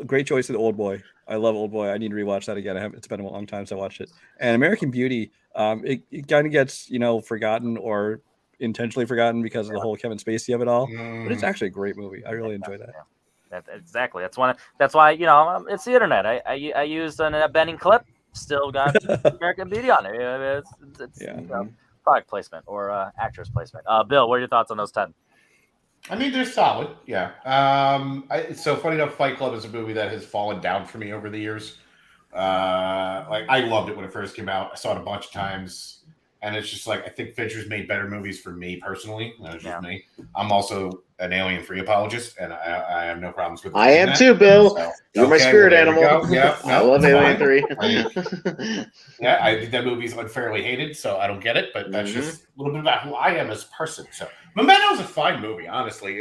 Great choice of the Old Boy. I love Old Boy. I need to rewatch that again. It's been a long time since I watched it. And American Beauty, it kind of gets forgotten or intentionally forgotten because of the whole Kevin Spacey of it all. But it's actually a great movie. I really enjoy that. Exactly. That's why it's the internet. I used a bending clip. Still got American Beauty on it. It's product placement or actress placement. Bill, what are your thoughts on those 10? I mean, they're solid. Yeah. It's so funny enough. Fight Club is a movie that has fallen down for me over the years. I loved it when it first came out. I saw it a bunch of times, and it's just I think Fincher's made better movies for me personally. That's just me. I'm also an Alien 3 apologist, and I have no problems with. I am too, Bill. So, you're my spirit animal. Yeah, I love Alien 3. Yeah, I think that movie's unfairly hated, so I don't get it. But that's just a little bit about who I am as a person. So Memento's a fine movie, honestly.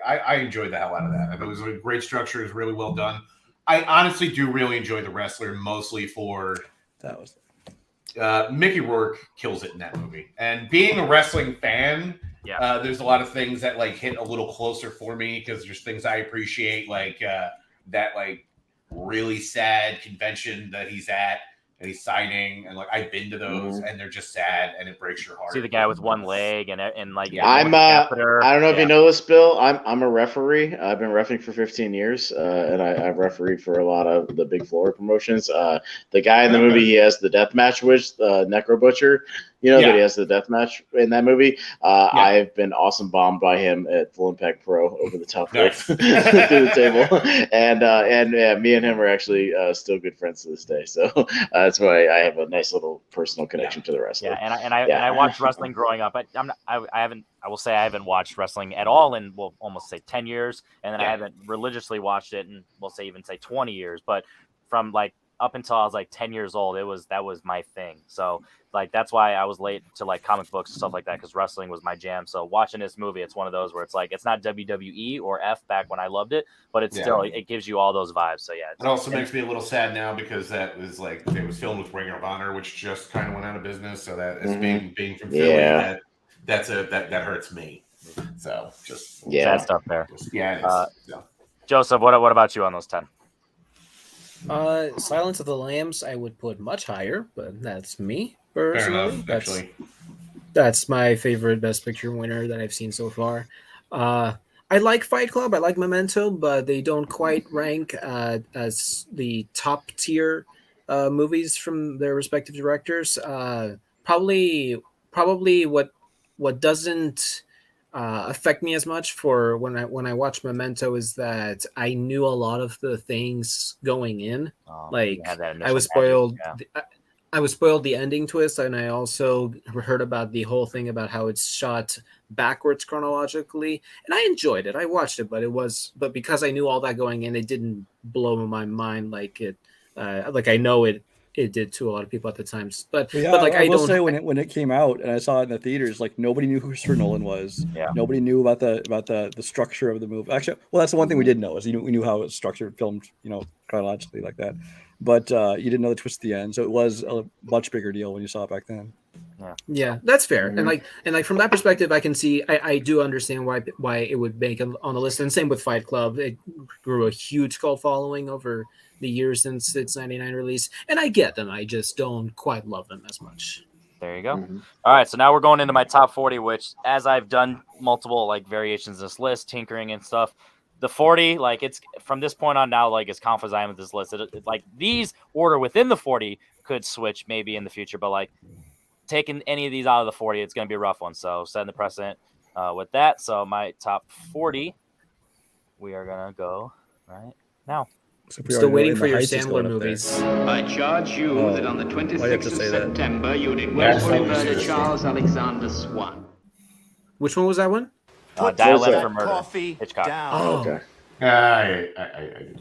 I enjoyed the hell out of that. It was a great structure. It was really well done. I honestly do really enjoy The Wrestler, mostly for that was Mickey Rourke kills it in that movie. And being a wrestling fan, there's a lot of things that hit a little closer for me because there's things I appreciate, that really sad convention that he's at and he's signing, and I've been to those and they're just sad and it breaks your heart. See the guy with one leg and I'm I don't know if you know this, Bill. I'm a referee. I've been refereeing for 15 years, and I've refereed for a lot of the big Florida promotions. The guy in the movie, he has the death match with Necro Butcher. That he has the death match in that movie. I've been awesome bombed by him at Full Impact Pro over the top rope through the table, and me and him are actually still good friends to this day. So that's why I have a nice little personal connection to the wrestler. Yeah, and I watched wrestling growing up. I haven't watched wrestling at all in almost say 10 years, and then I haven't religiously watched it in even 20 years. But from up until I was 10 years old, that was my thing. So that's why I was late to comic books and stuff like that, because wrestling was my jam. So watching this movie, it's one of those where it's not WWE or F back when I loved it, but it's still it gives you all those vibes. So yeah, it also makes me a little sad now because that was it was filmed with Ring of Honor, which just kind of went out of business. So that it's being from Philly, that hurts me. So just sad stuff there. So. Joseph, what about you on those 10? Silence of the Lambs I would put much higher, but that's me Fair personally. enough, That's my favorite Best Picture winner that I've seen so far. I like Fight Club, I like Memento, but they don't quite rank as the top tier movies from their respective directors. Probably what doesn't affect me as much for when I watch Memento is that I knew a lot of the things going in. I was spoiled. I was spoiled the ending twist, and I also heard about the whole thing about how it's shot backwards chronologically, and I enjoyed it. I watched it, but because I knew all that going in, it didn't blow my mind like I know it did to a lot of people at the time. But I will say when it came out and I saw it in the theaters, nobody knew who Christopher Nolan was. Yeah. Nobody knew about the structure of the movie. Actually, well, that's the one thing we did know is we knew how it was structured, filmed, chronologically like that. But you didn't know the twist at the end, so it was a much bigger deal when you saw it back then. Yeah, that's fair. And from that perspective, I can see, I do understand why it would make it on the list. And same with Fight Club, it grew a huge cult following over the years since its 99 release, and I get them. I just don't quite love them as much. There you go. All right, so now we're going into my top 40, which, as I've done multiple variations of this list, tinkering and stuff, the 40, it's from this point on now, as confident as I am with this list, these order within the 40 could switch maybe in the future, but taking any of these out of the 40, it's going to be a rough one. So setting the precedent with that. So my top 40 we are gonna go right now. So I'm still waiting in for the your Heights is Sandler going up there. movies. I charge you Oh, that on the why you have 26th to of say that? September, you did Yeah, willfully so murder it's- Charles Alexander Swan. Which one was that one? Dial What's M that? for Murder. Coffee Hitchcock. down. Oh, Okay. I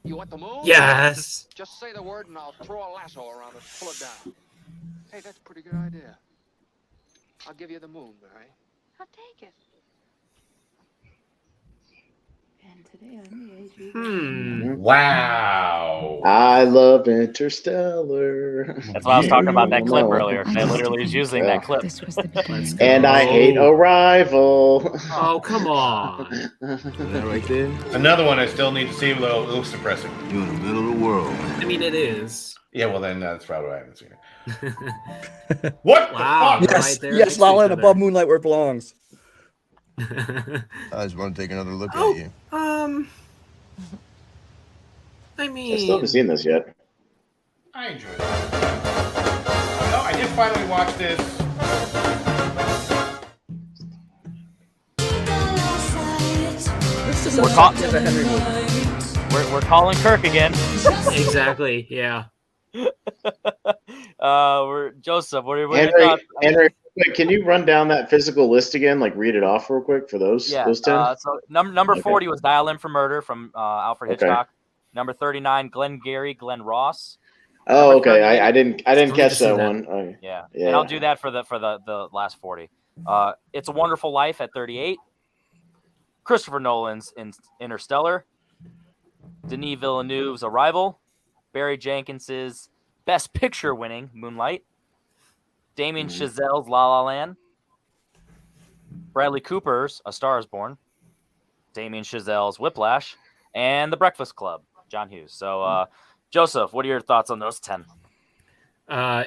You want the moon? yes. Just say the word and I'll throw a lasso around it, pull it down. Hey, that's a pretty good idea. I'll give you the moon, Mary. I'll take it. And today I'm the age you wow. I love Interstellar. That's why I was talking about that You clip know. earlier. I literally was using that clip. This was the beginning. And I hate Arrival. Oh, come on. That right there? Another one I still need to see, though. It looks depressing. You're in the middle of the world. I mean, it is. Yeah, well, then that's probably why I haven't seen it. What Wow. the fuck? Yes, Right there yes, next to La La each Land other. above Moonlight where it belongs. I just want to take another look Oh. at you. I I mean, still haven't seen this yet. I enjoyed it. No, I did finally watch this. This is We're caught- a Henry movie. We're calling Kirk again. exactly. Yeah. We're Joseph. What are your Henry, thoughts? Henry, wait, can you run down that physical list again? Like read it off real quick for those Yeah. 10? So number Okay. 40 was Dial M for Murder from Alfred Okay. Hitchcock. Number 39, Glenn Ross. Oh, number okay. 38. I didn't Still need to catch see that that. one. Okay. Yeah. Yeah. And I'll do that for the last 40. It's a Wonderful Life at 38. Christopher Nolan's Interstellar. Denis Villeneuve's Arrival. Barry Jenkins's Best Picture winning Moonlight. Damien Chazelle's La La Land. Bradley Cooper's A Star Is Born. Damien Chazelle's Whiplash. And The Breakfast Club, John Hughes. So, Joseph, what are your thoughts on those 10?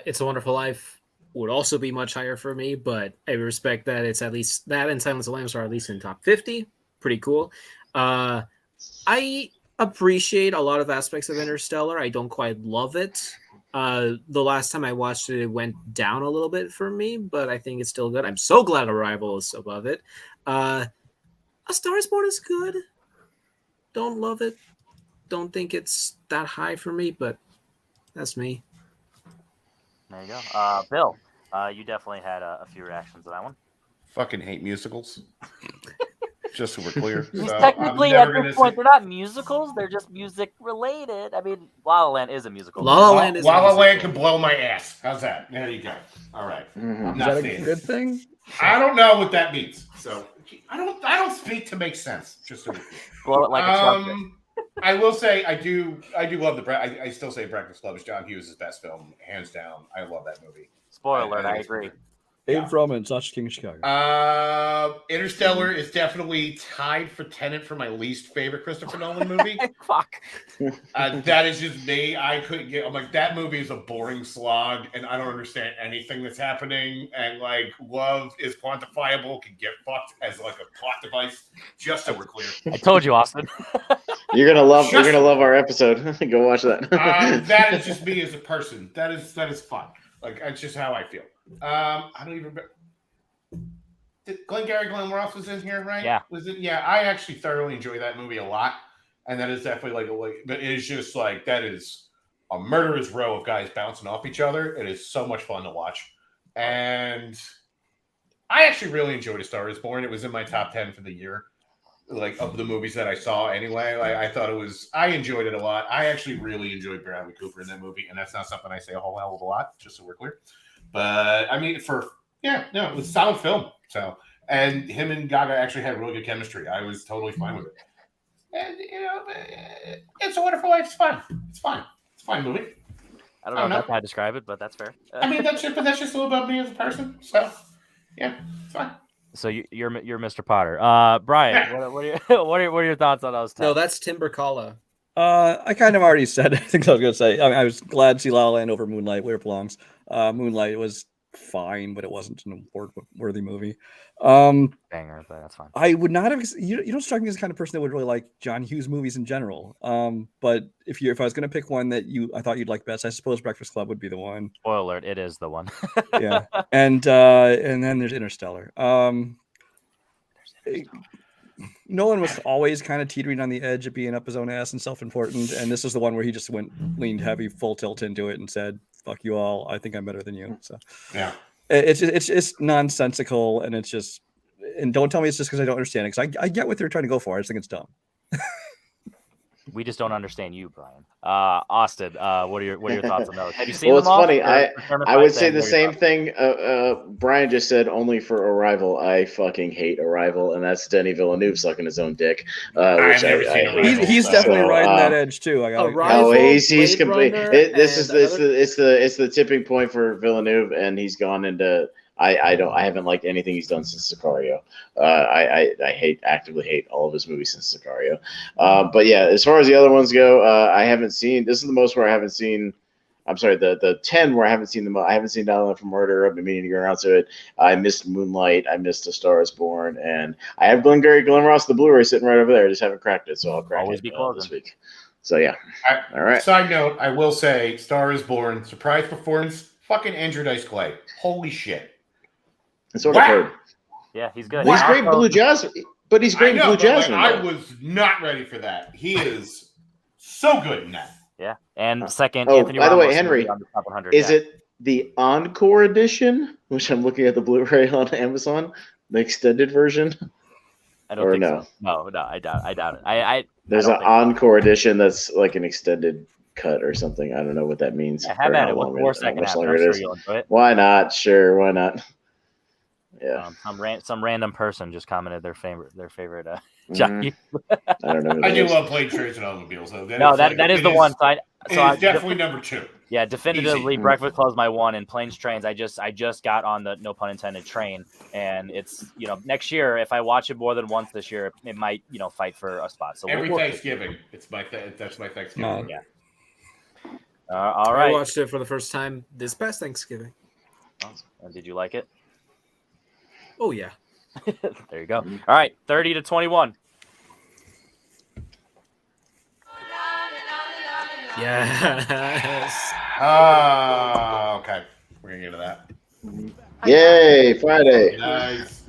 It's a Wonderful Life would also be much higher for me, but I respect that it's at least that and Silence of the Lambs are at least in top 50. Pretty cool. I appreciate a lot of aspects of Interstellar. I don't quite love it. The last time I watched it, it went down a little bit for me, but I think it's still good. I'm so glad Arrival is above it. A Star Is Born is good. Don't love it. Don't think it's that high for me, but that's me. There you go. Bill, you definitely had a few reactions to that one. Fucking hate musicals. Just so we're clear. He's So, technically, I'm at never this gonna point, say- they're not musicals. They're just music related. I mean, La La Land is a musical. La La Land is La La musical. Land can blow my ass. How's that? There you go. All right. Mhm. I'm Is not that a saying good it. thing? I don't know what that means. So I don't speak to make sense. Just so we're clear. Blow it like a trumpet. I will say I do love I still say Breakfast Club is John Hughes' best film, hands down. I love that movie. Spoiler alert, think I it's agree. great. Abe Yeah. Froman, Sacha King, Chicago. Interstellar is definitely tied for Tenet for my least favorite Christopher Nolan movie. Fuck. That is just me. I couldn't get. I'm like, that movie is a boring slog, and I don't understand anything that's happening. And like, love is quantifiable, can get fucked as like a plot device. Just so we're clear. I told you, Austin. You're gonna love our episode. Go watch that. That is just me as a person. That is fun. Like, that's just how I feel. I don't even. Glenn Ross was in here, right? Yeah. Was it? Yeah. I actually thoroughly enjoy that movie a lot, and that is definitely but it is just like that is a murderous row of guys bouncing off each other. It is so much fun to watch, and I actually really enjoyed A Star Is Born. It was in my top 10 for the year, like of the movies that I saw. Anyway, I thought it was. I enjoyed it a lot. I actually really enjoyed Bradley Cooper in that movie, and that's not something I say a whole hell of a lot. Just so we're clear. But I mean, it was a solid film. So, and him and Gaga actually had really good chemistry. I was totally fine with it. And It's a Wonderful Life. It's fun. It's fine. It's a fine movie. I don't know if that's how I describe it, but that's fair. I mean, that's just a little about me as a person. So, yeah, it's fine. So you're Mr. Potter. Brian, what are your thoughts on those 10? No, that's Tim Berkala. I kind of already said. I think I was going to say. I was glad to see La La Land over Moonlight where it belongs. Moonlight was fine, but it wasn't an award-worthy movie. Banger, but that's fine. I would not have. You don't strike me as the kind of person that would really like John Hughes movies in general. But if I was going to pick one that I thought you'd like best, I suppose Breakfast Club would be the one. Spoiler alert, it is the one. Yeah, and then there's Interstellar. Nolan was always kind of teetering on the edge of being up his own ass and self-important, and this is the one where he just leaned heavy, full tilt into it, and said, "Fuck you all. I think I'm better than you." So Yeah. it's nonsensical, and it's just. And don't tell me it's just because I don't understand it, because I get what they're trying to go for. I just think it's dumb. We just don't understand you, Brian. Austin, what are your thoughts on those? Have you seen Well, them it's all? funny. I would say the What are your same thoughts? thing. Brian just said only for Arrival. I fucking hate Arrival, and that's Denis Villeneuve sucking his own dick. Which never seen hate. Arrival. He's definitely So, riding that edge too. I got Arrival, Oh, he's Blade complete. Runner, This is and another- it's the tipping point for Villeneuve, and he's gone into. I haven't liked anything he's done since Sicario. I actively hate all of his movies since Sicario. But yeah, as far as the other ones go, I haven't seen. This is the most where I haven't seen. I'm sorry, the 10 where I haven't seen them. I haven't seen Dial M for Murder. I've been meaning to get around to it. I missed Moonlight. I missed A Star Is Born, and I have Glenn Ross, the Blu-ray, sitting right over there. I just haven't cracked it, so I'll crack Always it be closing. this week. So yeah, all right. Side note, I will say, Star Is Born, surprise performance, fucking Andrew Dice Clay. Holy shit. That's what I've heard. Yeah, he's good. He's And great in also- Blue Jasmine, but he's great in Blue but, like, Jasmine. I though. was not ready for that. He is so good in that. Yeah, and second, Oh, Anthony by the way, Ramos Henry, on the top 100. Is yeah. it the Encore edition, which I'm looking at the Blu-ray on Amazon, the extended version? I don't or think no? so. No, I doubt it. There's I an don't think Encore edition that's like an extended cut or something. I don't know what that means. so. Have or at how it. What's long the worst how that can much happen? longer I'm it sure is. you'll enjoy it. Why not? Sure, why not? Yeah, Some random person just commented their favorite Mhm. jockey. I don't know. Who I that do is. love playing trains and automobiles, though. No, that is the one. So I definitely number 2. Yeah, definitively, Easy. Breakfast Club's my one, and Planes Trains. I just got on the no pun intended train, and it's next year if I watch it more than once this year, it might fight for a spot. So Every we'll see. Thanksgiving, that's my Thanksgiving. Yeah. All I right. watched it for the first time this past Thanksgiving. Did you like it? Oh yeah. There you go. All right, 30 to 21. Yes. Okay. We're gonna get to that. Yay, Friday! Nice.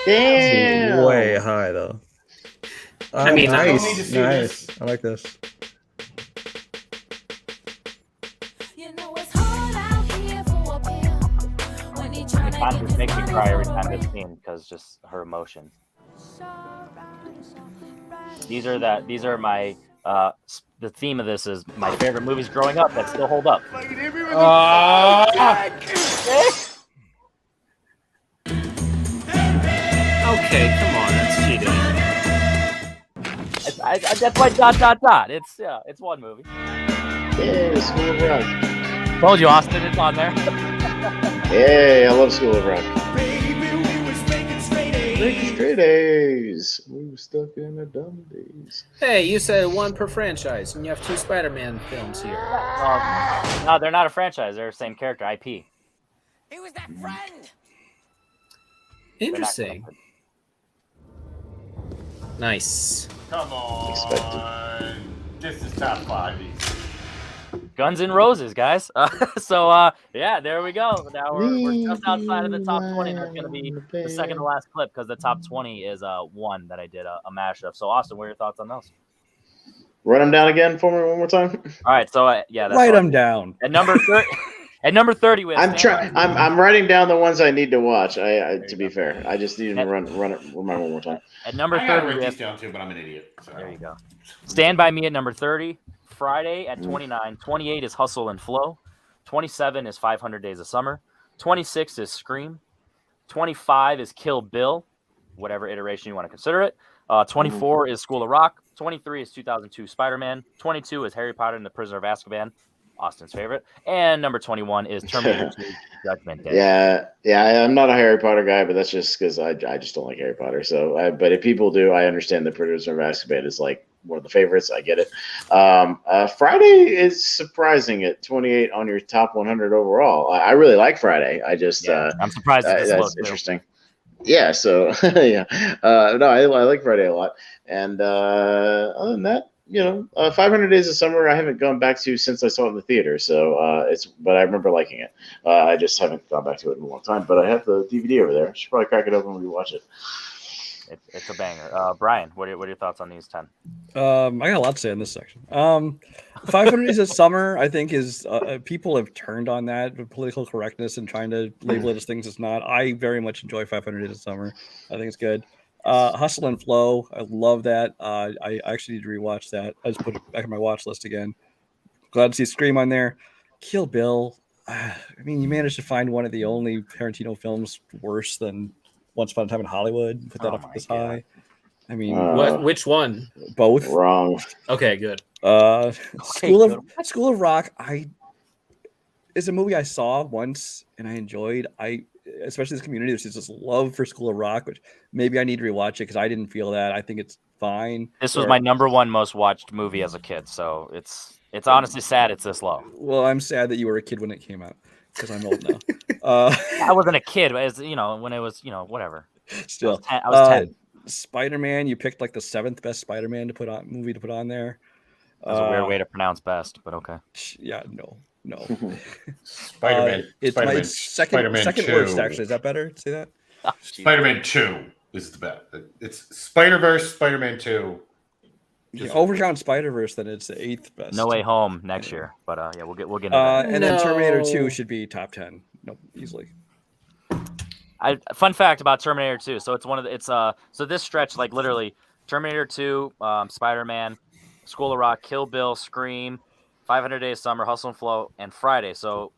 Damn. Way high though. I mean, I don't need to see nice. this. I like this. It just makes me cry every time it's seen because just her emotion. These are my the theme of this is my favorite movies growing up that still hold up. Okay, come on, that's cheating. That's why dot. It's one movie. Yeah, School of Rock. Told you, Austin, it's on there. Hey, I love School of Rock. Straight A's. We were stuck in the dumb days. Hey, you said one per franchise, and you have 2 Spider-Man films here. No, they're not a franchise. They're the same character, IP. He was that friend. Interesting. Nice. Come on. This is top 5. Guns N' Roses, guys. Yeah, there we go. Now we're just outside of the top 20. That's going to be the second to last clip because the top 20 is one that I did a mashup. So, Austin, what are your thoughts on those? Run them down again for me one more time. All right, so yeah, that's Write all. them down. At number 30. At number 30, we have I'm writing down the ones I need to watch. I to be fair, I just need to remind one more time. At number I gotta 30, write we these have, down too, but I'm an idiot. So. there you go. Stand By Me at number 30. Friday at 29. 28 is Hustle and Flow. 27 is 500 Days of Summer. 26 is Scream. 25 is Kill Bill, whatever iteration you want to consider it. 24 is School of Rock. 23 is 2002 Spider-Man. 22 is Harry Potter and the Prisoner of Azkaban, Austin's favorite. And number 21 is Terminator 2 Judgment Day. Yeah. I'm not a Harry Potter guy, but that's just because I just don't like Harry Potter. So, but if people do, I understand the Prisoner of Azkaban is like one of the favorites. I get it. Friday is surprising at 28 on your top 100 overall. I really like Friday. I just I'm surprised it's this low, that's too. interesting. Yeah, so yeah, no, I like Friday a lot. And other than that, 500 Days of Summer, I haven't gone back to since I saw it in the theater. So but I remember liking it. I just haven't gone back to it in a long time. But I have the DVD over there. Should probably crack it open when we watch it. It's a banger. Brian, what are your thoughts on these 10? I got a lot to say in this section. 500 Days of Summer, I think, is people have turned on that with political correctness and trying to label it as things it's not. I very much enjoy 500 Days of Summer. I think it's good. Hustle and Flow, I love that. I actually need to rewatch that. I just put it back on my watch list again. Glad to see Scream on there. Kill Bill. I mean, you managed to find one of the only Tarantino films worse than Once Upon a Time in Hollywood. Put that up this high. I mean, which one? Both. Wrong. Okay, good. School of Rock. It's a movie I saw once and I enjoyed. Especially this community, there's this love for School of Rock, which maybe I need to rewatch it because I didn't feel that. I think it's fine. This was my number one most watched movie as a kid, so it's honestly sad it's this low. Well, I'm sad that you were a kid when it came out because I'm old now. I wasn't a kid, but it's, when it was, whatever. Still, I was 10. Spider-Man, you picked like the 7th best Spider-Man movie to put on there. That's a weird way to pronounce best, but okay. Yeah, no. Spider-Man. It's Spider-Man, my second Spider-Man 2. worst, actually. Is that better? Say that? Spider-Man 2 is the best. It's Spider-Verse, Spider-Man 2. If you overcount Spider-Verse, then it's the 8th best. No Way Home next year, but yeah, we'll get into that. And then Terminator 2 should be top 10. Nope, easily. Fun fact about Terminator 2. So it's one of the so this stretch, like literally Terminator 2, Spider-Man, School of Rock, Kill Bill, Scream, 500 Days of Summer, Hustle and Flow, and Friday. So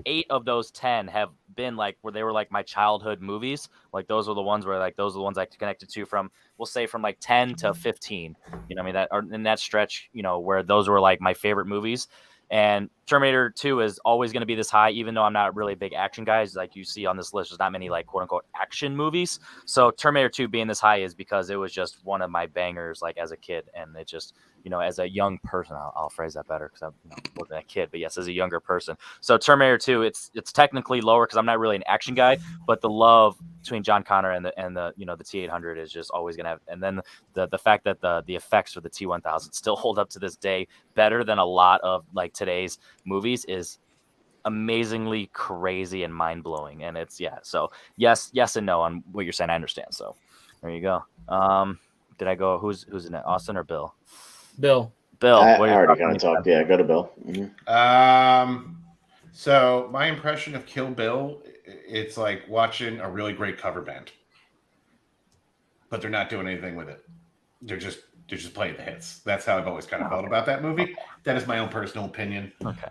8 of those 10 have been like where they were like my childhood movies. Like those are the ones where like those are the ones I connected to from, we'll say from like 10 to 15. You know what I mean? That are in that stretch, where those were like my favorite movies. And Terminator 2 is always going to be this high, even though I'm not really a big action guy. Like you see on this list, there's not many like quote unquote action movies. So Terminator 2 being this high is because it was just one of my bangers like as a kid. And it just, as a young person, I'll phrase that better because I wasn't a kid, but yes, as a younger person. So Terminator 2, it's technically lower because I'm not really an action guy, but the love between John Connor and the T-800 is just always going to have. And then the fact that the effects for the T-1000 still hold up to this day better than a lot of like today's movies is amazingly crazy and mind-blowing. And it's so yes and no on what you're saying. I understand. So there you go. Did I go who's in it, Austin or Bill? Bill. I already kind of talked. Yeah, go to Bill. Mm-hmm. So my impression of Kill Bill, it's like watching a really great cover band, but they're not doing anything with it. They're just playing the hits. That's how I've always kind of felt about that movie. That is my own personal opinion. Okay.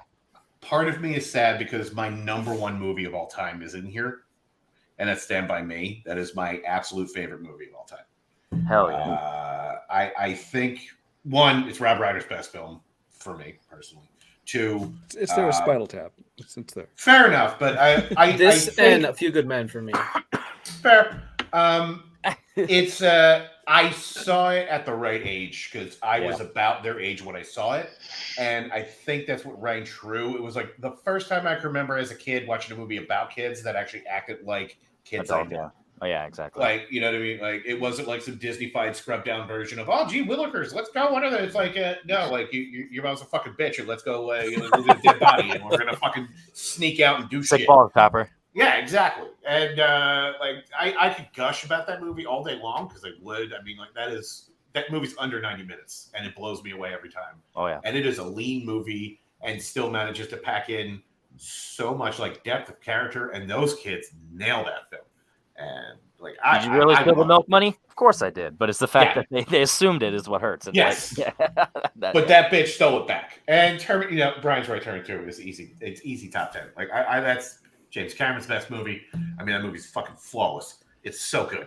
Part of me is sad because my number one movie of all time is in here, and that's Stand By Me. That is my absolute favorite movie of all time. Hell yeah. I think, one, it's Rob Reiner's best film for me personally. 2, it's there with Spinal Tap. It's there. Fair enough, but I think, and A Few Good Men for me. Fair. It's I saw it at the right age because I was about their age when I saw it, and I think that's what rang true. It was like the first time I can remember as a kid watching a movie about kids that actually acted like kids. Oh yeah, exactly. Like, you know what I mean? Like, it wasn't like some Disney-fied, scrubbed-down version of, gee willikers, let's go. What are they? It's like, no, like, your mom's a fucking bitch, and let's go, move a dead body, and we're gonna fucking sneak out and do Sick shit. balls, Copper. Yeah, exactly. And I could gush about that movie all day long because I would. I mean, like that movie's under 90 minutes, and it blows me away every time. Oh yeah. And it is a lean movie, and still manages to pack in so much like depth of character, and those kids nail that film. And like, did you really steal the milk money? Of course I did, but it's the fact that they assumed it is what hurts. It's yes, like, but that bitch stole it back. And Brian's right. Terminator 2 is easy. It's easy top 10. Like that's James Cameron's best movie. I mean, that movie's fucking flawless. It's so good.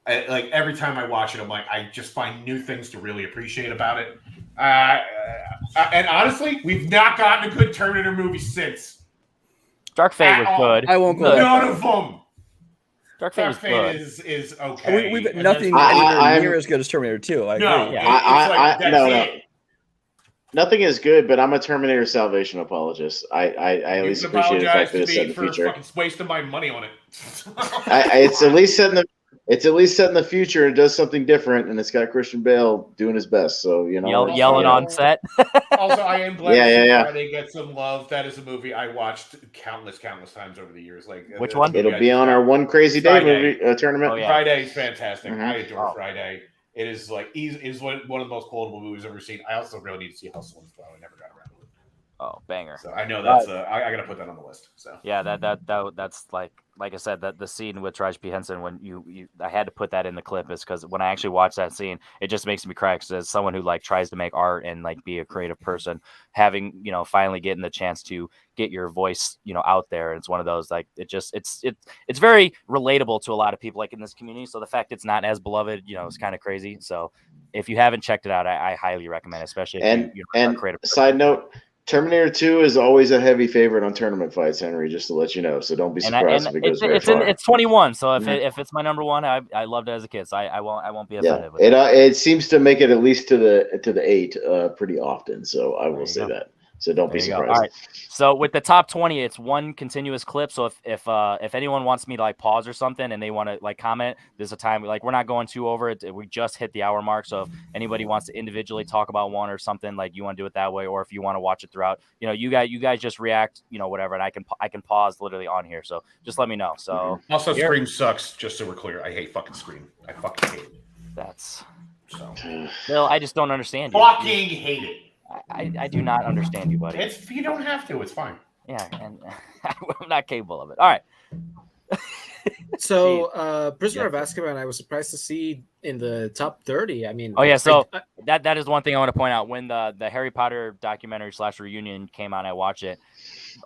Like every time I watch it, I'm like, I just find new things to really appreciate about it. And honestly, we've not gotten a good Terminator movie since. Dark Fate was good. I won't go. None of them. Dark Fate is okay. We've nothing anywhere near as good as Terminator 2. I agree. No. Nothing is good, but I'm a Terminator Salvation apologist. I at least appreciate the fact that it's set in the future. Fucking wasting my money on it. It's at least set in the it's at least set in the future and does something different, and it's got Christian Bale doing his best. So Yelling on set. Also, I am glad Yeah. Friday gets some love. That is a movie I watched countless times over the years. Like Which one? It'll be on our One Crazy Day Friday. movie tournament. Oh, yeah. Friday is fantastic. Mhm. I adore Friday. It is like it is one of the most quotable movies I've ever seen. I also really need to see Hustle and Flow. I never got around to it. Oh, banger. So I know that's I got to put that on the list. So Yeah, that's like I said, that the scene with Taraji P. Henson when you I had to put that in the clip is because when I actually watch that scene, it just makes me cry. Because as someone who like tries to make art and like be a creative person, having finally getting the chance to get your voice out there, it's one of those like it's very relatable to a lot of people like in this community. So the fact it's not as beloved, is kind of crazy. So if you haven't checked it out, I highly recommend it, especially if you're a creative person. Side note. Terminator 2 is always a heavy favorite on tournament fights, Henry, just to let you know. So don't be surprised if it goes very far. It's 21, so if it's my number one, I loved it as a kid, so I won't be offended with it. that. It seems to make it at least to the 8 pretty often, so I will say that. So don't be surprised. All right. So with the top 20, it's one continuous clip. So if anyone wants me to like pause or something and they want to like comment, there's a time like we're not going too over it. We just hit the hour mark. So if anybody wants to individually talk about one or something, like you want to do it that way, or if you want to watch it throughout, you guys just react, whatever, and I can pause literally on here. So just let me know. So also, Scream sucks. Just so we're clear, I hate fucking Scream. I fucking hate it. That's so. Bill, I just don't understand you. Fucking hate it. I do not understand you, buddy. You don't have to. It's fine. Yeah, and I'm not capable of it. All right. So, Prisoner of Azkaban, I was surprised to see in the top 30. I mean, oh yeah, so that is one thing I want to point out. When the Harry Potter documentary / reunion came out, I watched it.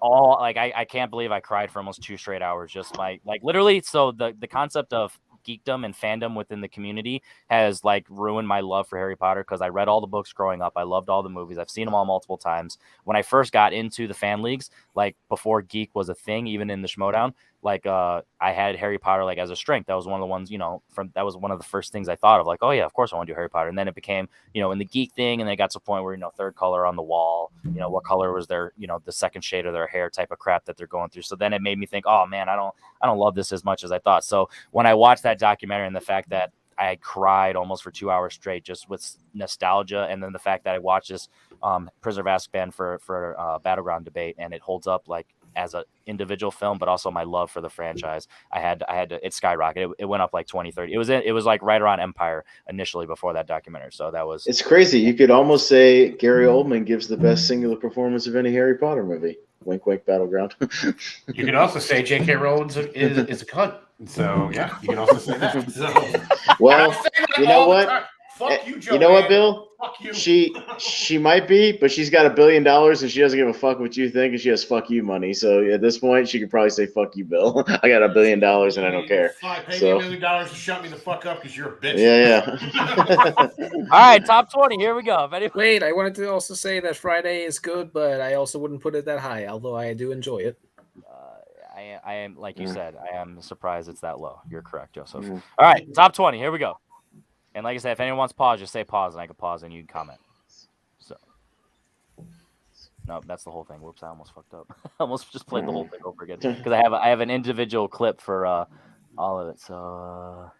All like I can't believe I cried for almost 2 straight hours. Just like literally. So the concept of geekdom and fandom within the community has like ruined my love for Harry Potter because I read all the books growing up. I loved all the movies. I've seen them all multiple times. When I first got into the fan leagues, like before geek was a thing, even in the Schmodown, like I had Harry Potter like as a strength. That was one of the ones, that was one of the first things I thought of, like, oh yeah, of course I want to do Harry Potter. And then it became, in the geek thing, and then it got to a point where, third color on the wall, what color was their, the second shade of their hair type of crap that they're going through. So then it made me think, oh man, I don't love this as much as I thought. So when I watched that documentary and the fact that I cried almost for 2 hours straight just with nostalgia, and then the fact that I watched this Prisoner of Azkaban for Battleground debate, and it holds up like as an individual film, but also my love for the franchise. I had to, it skyrocketed. It went up like 20, 30. It was like right around Empire initially before that documentary. So that was, it's crazy. You could almost say Gary Oldman gives the best singular performance of any Harry Potter movie. Wink, wink, Battleground. You can also say J.K. Rowling is a cunt. So yeah, you can also say that. So, well, you know what? Fuck you, Joe. You know what, Bill? Fuck you. She might be, but she's got $1 billion and she doesn't give a fuck what you think, and she has fuck you money. So at this point, she could probably say fuck you, Bill. I got $1 billion and I don't care. Pay me $1 million to shut me the fuck up because you're a bitch. Yeah. All right, top 20. Here we go. Wait, I wanted to also say that Friday is good, but I also wouldn't put it that high, although I do enjoy it. I am, like you said, I am surprised it's that low. You're correct, Joseph. All right, top 20. Here we go. And like I said, if anyone wants to pause, just say pause, and I can pause, and you can comment. So, no, that's the whole thing. Whoops, I almost fucked up. I almost just played the whole thing over again because I have an individual clip for all of it. So,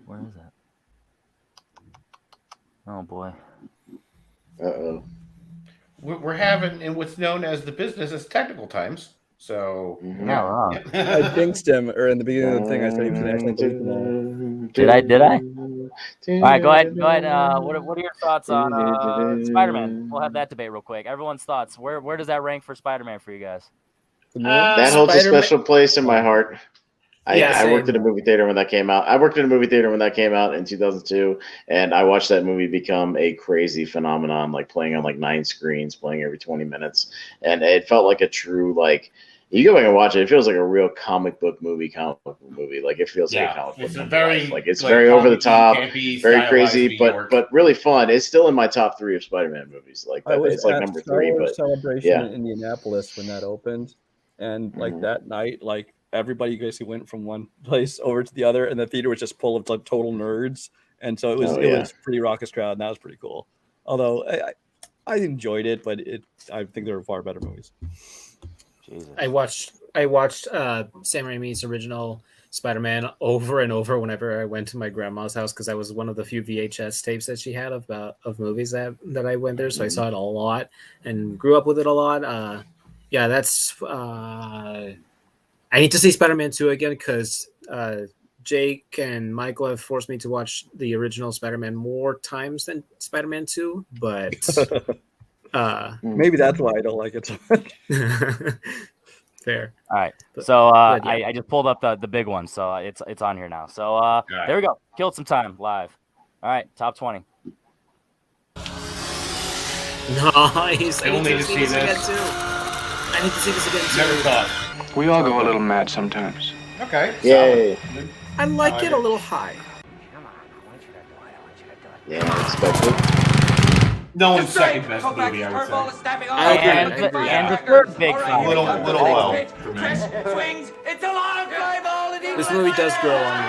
where is that? Oh boy. Uh-oh. We're having in what's known as the business as technical times. So I jinxed him, or in the beginning of the thing, I said he was going to actually jinx them all. Did I? All right, go ahead. What are your thoughts on Spider-Man? We'll have that debate real quick. Everyone's thoughts. Where does that rank for Spider-Man for you guys? That holds a special place in my heart. I worked at a movie theater when that came out. I worked in a movie theater when that came out in 2002, and I watched that movie become a crazy phenomenon, like playing on like 9 screens, playing every 20 minutes, and it felt like a true like. You go back and watch it. It feels like a real comic book movie. Like it feels like a comic book. It's movie. very it's very over the top, very crazy, York. but really fun. It's still in my top 3 of Spider-Man movies. Like that, it's like number 3. But Celebration in Indianapolis when that opened, and like that night, like everybody basically went from one place over to the other, and the theater was just full of like total nerds, and so it was pretty raucous crowd, and that was pretty cool. Although I enjoyed it, but I think there were far better movies. I watched I watched Sam Raimi's original Spider-Man over and over whenever I went to my grandma's house because I was one of the few VHS tapes that she had of movies that I went there. So I saw it a lot and grew up with it a lot. Yeah, that's. I need to see Spider-Man 2 again because Jake and Michael have forced me to watch the original Spider-Man more times than Spider-Man 2, but Maybe that's why I don't like it so much. fair. All right. But- So but yeah. I just pulled up the big one, so it's on here now. So there we go. Killed some time live. All right, top 20. Nice. I will need to see this. again too. I need to see this again too. Never thought. We all go a little mad sometimes. Okay. Yay. I like it a little high. Yeah, I expect it. No one's second best movie, I would say. I agree. And the third big five. Little low for me. This movie does grow on me.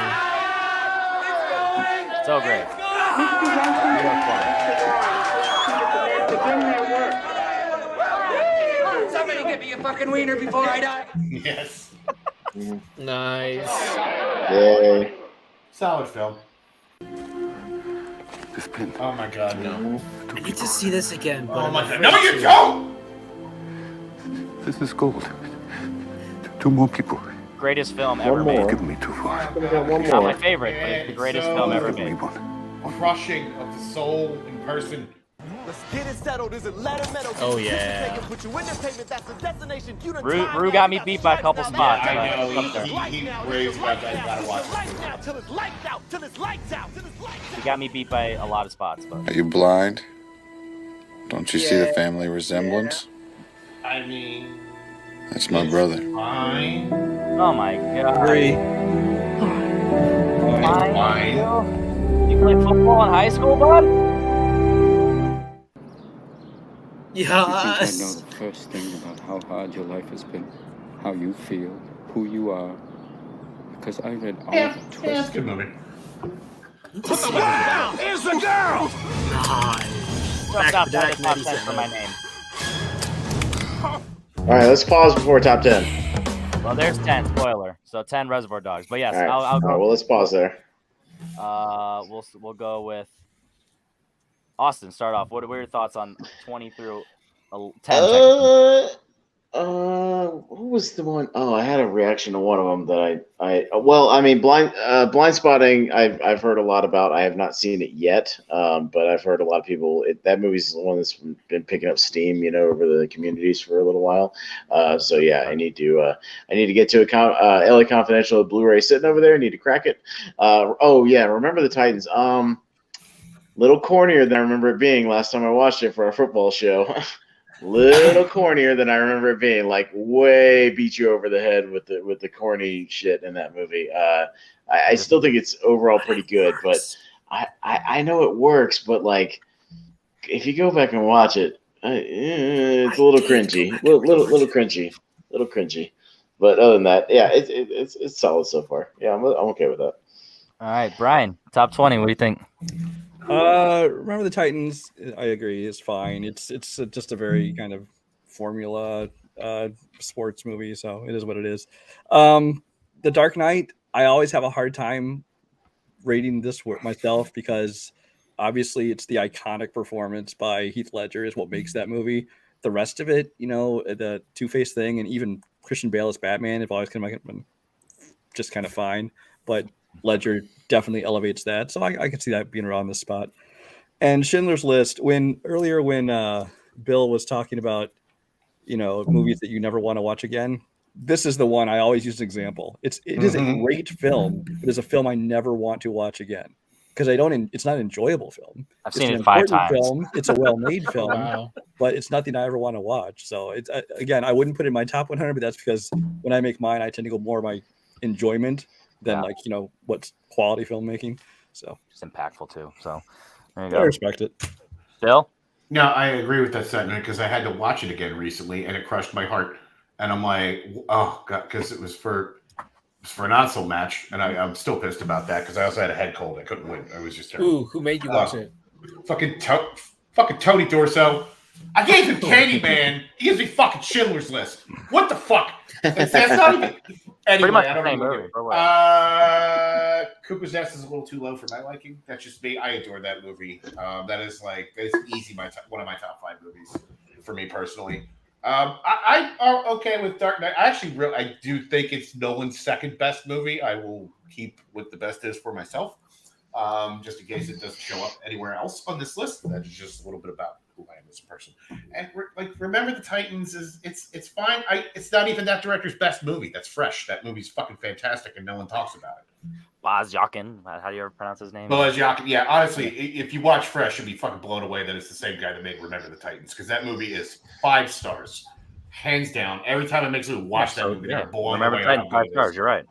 So great. Somebody get me a fucking wiener before I die. Yes. Nice. Yay. Solid film. This pin. Oh my god, no. I need to see this again. But Oh I'm my god. afraid No, you to. don't! This is gold. Two more people. Greatest film ever One more. made. Give me too far. We got one Not my more. favorite, but it's the greatest film ever Give me made. one. Crushing of the soul in person. Let's get it settled. Is it letter metal? Oh, yeah. Put you in the pavement. That's the destination. You done Rue tried got now. me You beat got by a stripes couple now. spots. I know, Up there. he raised about that. You gotta watch Lights it. out till it's lights out. Till it's lights out. Till it's lights He got me beat by a lot of spots, but Are you blind? Don't you see the Yeah. family resemblance? I mean, That's my brother. fine. oh my god. Agree. Fine. You played football in high school, bud? Yes. You think I know the first thing about how hard your life has been, how you feel, who you are? Because I read all the twists. Good movie. Here's the girl. Nice. Stop, Back to top back 10 97. for my name. All right, let's pause before top 10. Well, there's 10, spoiler. So 10 Reservoir Dogs. But yes, All right. I'll All right, go. well, let's pause there. We'll go with Austin. Start off. What are your thoughts on 20 through 10? Who was the one? Oh, I had a reaction to one of them that well, I mean, Blind Spotting. I've heard a lot about. I have not seen it yet, but I've heard a lot of people. That movie's the one that's been picking up steam, over the communities for a little while. So yeah, I need to get to LA Confidential Blu-ray sitting over there. I need to crack it. Oh yeah, Remember the Titans. Little cornier than I remember it being last time I watched it for our football show. Little cornier than I remember it being. Like way beat you over the head with the corny shit in that movie. I still think it's overall pretty good, but I know it works. But like, if you go back and watch it, it's a little cringy, little cringy. But other than that, yeah, it's solid so far. Yeah, I'm okay with that. All right, Brian, top 20. What do you think? Remember the Titans? I agree. It's fine. It's just a very kind of formula sports movie, so it is what it is. The Dark Knight. I always have a hard time rating this work myself because obviously it's the iconic performance by Heath Ledger is what makes that movie. The rest of it, the Two-Face thing, and even Christian Bale as Batman have always kind of been just kind of fine, but Ledger definitely elevates that, so I can see that being around this spot. And Schindler's List, when Bill was talking about movies that you never want to watch again, this is the one I always use as an example. It is a great film. It is a film I never want to watch again because it's not an enjoyable film. I've seen it 5 times. Film. It's a well-made film, Wow. but it's nothing I ever want to watch. So it's again, I wouldn't put it in my top 100, but that's because when I make mine, I tend to go more by enjoyment than what's quality filmmaking. So It's impactful too. So there you I go. respect it. Bill? No, I agree with that sentiment because I had to watch it again recently and it crushed my heart. And I'm like, oh god, because it was for an Ansel match, and I'm still pissed about that because I also had a head cold. I couldn't win. I was just terrible. Ooh, who made you watch it? Fucking Tony Dorso. I gave him Candyman. He gives me fucking Schindler's List. What the fuck? That's not even. Anyway, much I don't the same even movie, care. but Cuckoo's Nest is a little too low for my liking. That's just me. I adore that movie. That is easy one of my top 5 movies for me personally. I'm okay with Dark Knight. I do think it's Nolan's second best movie. I will keep what the best is for myself, just in case it doesn't show up anywhere else on this list. That's just a little bit about who I am as a person. And Remember the Titans it's fine. It's not even that director's best movie. That's fresh. That movie's fucking fantastic, and no one talks about it. Baz Yakin. How do you ever pronounce his name? Baz Yakin. Yeah, honestly, if you watch Fresh, you'll be fucking blown away that it's the same guy that made Remember the Titans, because that movie is 5 stars, hands down. Every time it makes me watch that movie, they're blown Remember away. the Titans, 5 stars. You're right.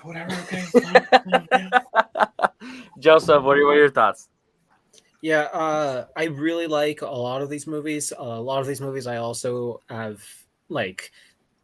Whatever. Okay. Joseph, what are your thoughts? Yeah, I really like a lot of these movies. A lot of these movies I also have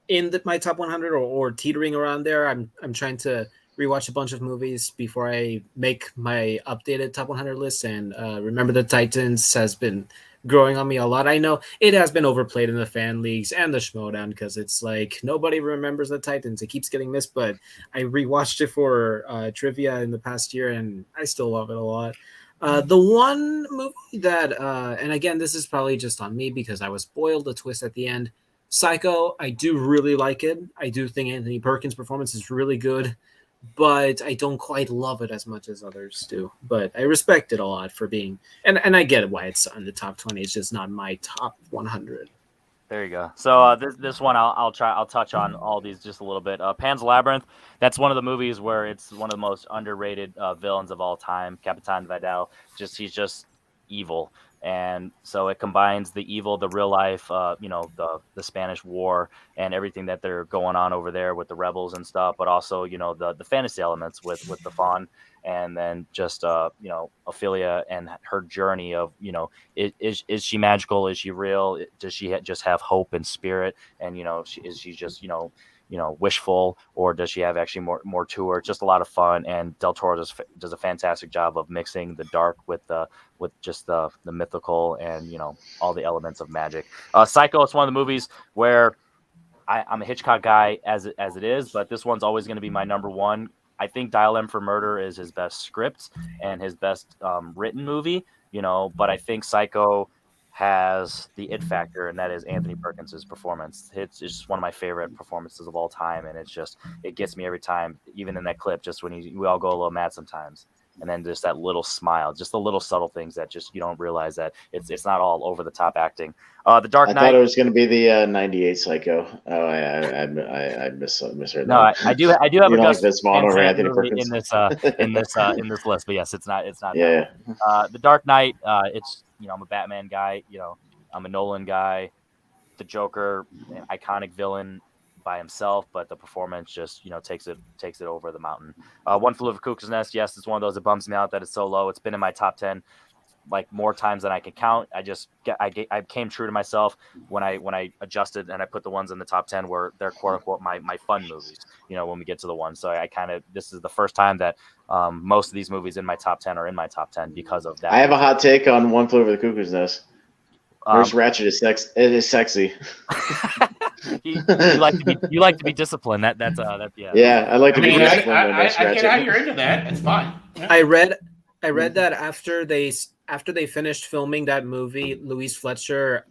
in my top 100 or teetering around there. I'm trying to rewatch a bunch of movies before I make my updated top 100 list. And Remember the Titans has been growing on me a lot. I know it has been overplayed in the fan leagues and the Schmodown because it's like nobody remembers the Titans. It keeps getting missed, but I rewatched it for trivia in the past year, and I still love it a lot. The one movie that, and again, this is probably just on me because I was spoiled the twist at the end. Psycho, I do really like it. I do think Anthony Perkins' performance is really good, but I don't quite love it as much as others do. But I respect it a lot for being, and I get why it's on the top 20. It's just not my top 100. There you go. So this one I'll touch on all these just a little bit. Pan's Labyrinth. That's one of the movies where it's one of the most underrated villains of all time. Capitan Vidal. He's just evil, and so it combines the evil, the real life, the Spanish War and everything that they're going on over there with the rebels and stuff, but also the fantasy elements with the Fawn. And then just Ophelia and her journey of is she magical? Is she real? Does she just have hope and spirit? And is she just wishful, or does she have actually more to her? It's just a lot of fun, and Del Toro does a fantastic job of mixing the dark with just the mythical and all the elements of magic. Psycho is one of the movies where I'm a Hitchcock guy as it is, but this one's always going to be my number one. I think Dial M for Murder is his best script and his best written movie, but I think Psycho has the it factor, and that is Anthony Perkins' performance. It's just one of my favorite performances of all time, and it gets me every time, even in that clip, just when we all go a little mad sometimes. And then just that little smile, just the little subtle things that just you don't realize that it's not all over the top acting. The Dark Knight. I thought it was going to be the '98 Psycho. Oh, I misheard. No, I do have a like Vince Vaughn or Anthony movie Perkins in this list, but yes, it's not. Yeah. The Dark Knight. It's I'm a Batman guy. I'm a Nolan guy. The Joker, an iconic villain by himself, but the performance just takes it over the mountain. One Flew Over the Cuckoo's Nest, yes, it's one of those that bums me out that it's so low. It's been in my top 10 like more times than I can count. I came true to myself when I adjusted and I put the ones in the top 10 where they're quote unquote my fun movies. When we get to the ones, so this is the first time that most of these movies in my top 10 are in my top 10 because of that. I have a hot take on One Flew Over the Cuckoo's Nest. Nurse Ratched is It is sexy. you like to be disciplined. That's yeah. Yeah, I like to be disciplined. I get how you're into that. It's fine. Yeah. I read that after they finished filming that movie, Louise Fletcher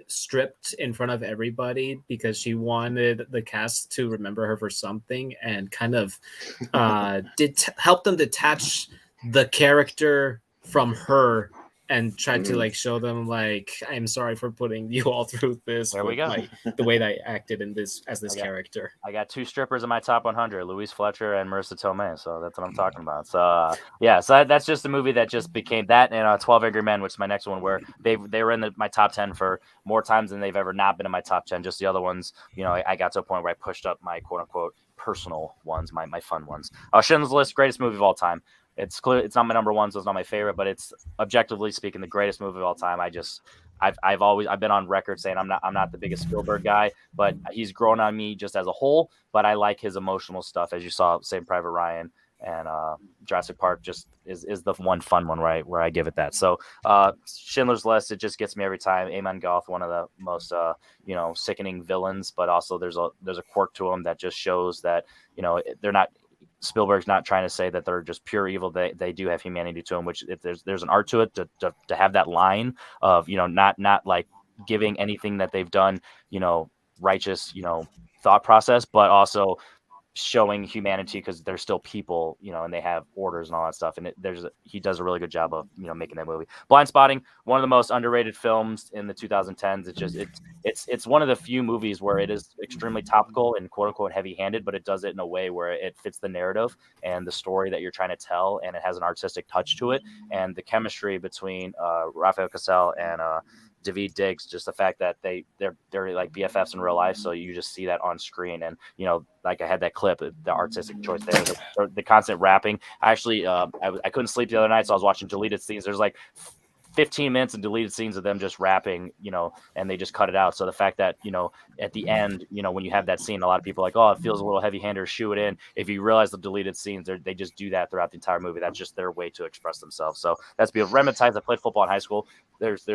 stripped in front of everybody because she wanted the cast to remember her for something, and kind of help them detach the character from her and tried to show them I'm sorry for putting you all through this. There we go. The way they acted in this as this character. I got 2 strippers in my top 100, Louise Fletcher and Marissa Tomei. So that's what I'm talking about. So so that's just a movie that just became that, and 12 Angry Men, which is my next one, where they were in my top 10 for more times than they've ever not been in my top 10. Just the other ones, I got to a point where I pushed up my quote unquote personal ones, my fun ones. Schindler's List, greatest movie of all time. It's clear it's not my number one, so it's not my favorite, but it's objectively speaking the greatest movie of all time. I've been on record saying I'm not the biggest Spielberg guy, but he's grown on me just as a whole. But I like his emotional stuff, as you saw, Saving Private Ryan and Jurassic Park just is the one fun one where I give it that. So Schindler's List, it just gets me every time. Eamon Goth, one of the most sickening villains, but also there's a quirk to him that just shows that they're not. Spielberg's not trying to say that they're just pure evil. They do have humanity to them, which if there's an art to it to have that line of not like giving anything that they've done righteous thought process, but also showing humanity because they're still people, and they have orders and all that stuff. And he does a really good job of making that movie. Blind Spotting, one of the most underrated films in the 2010s. It's one of the few movies where it is extremely topical and quote unquote heavy handed, but it does it in a way where it fits the narrative and the story that you're trying to tell, and it has an artistic touch to it. And the chemistry between Raphael Casal and Daveed Diggs, just the fact that they're like BFFs in real life, so you just see that on screen. And like I had that clip, the artistic choice there, the constant rapping. Actually, I couldn't sleep the other night, so I was watching deleted scenes. There's like 15 minutes of deleted scenes of them just rapping, and they just cut it out. So the fact that at the end, when you have that scene, a lot of people are like, oh, it feels a little heavy-handed, shoe it in. If you realize the deleted scenes, they just do that throughout the entire movie. That's just their way to express themselves. So that's beautiful. Remnant Times, I played football in high school. There's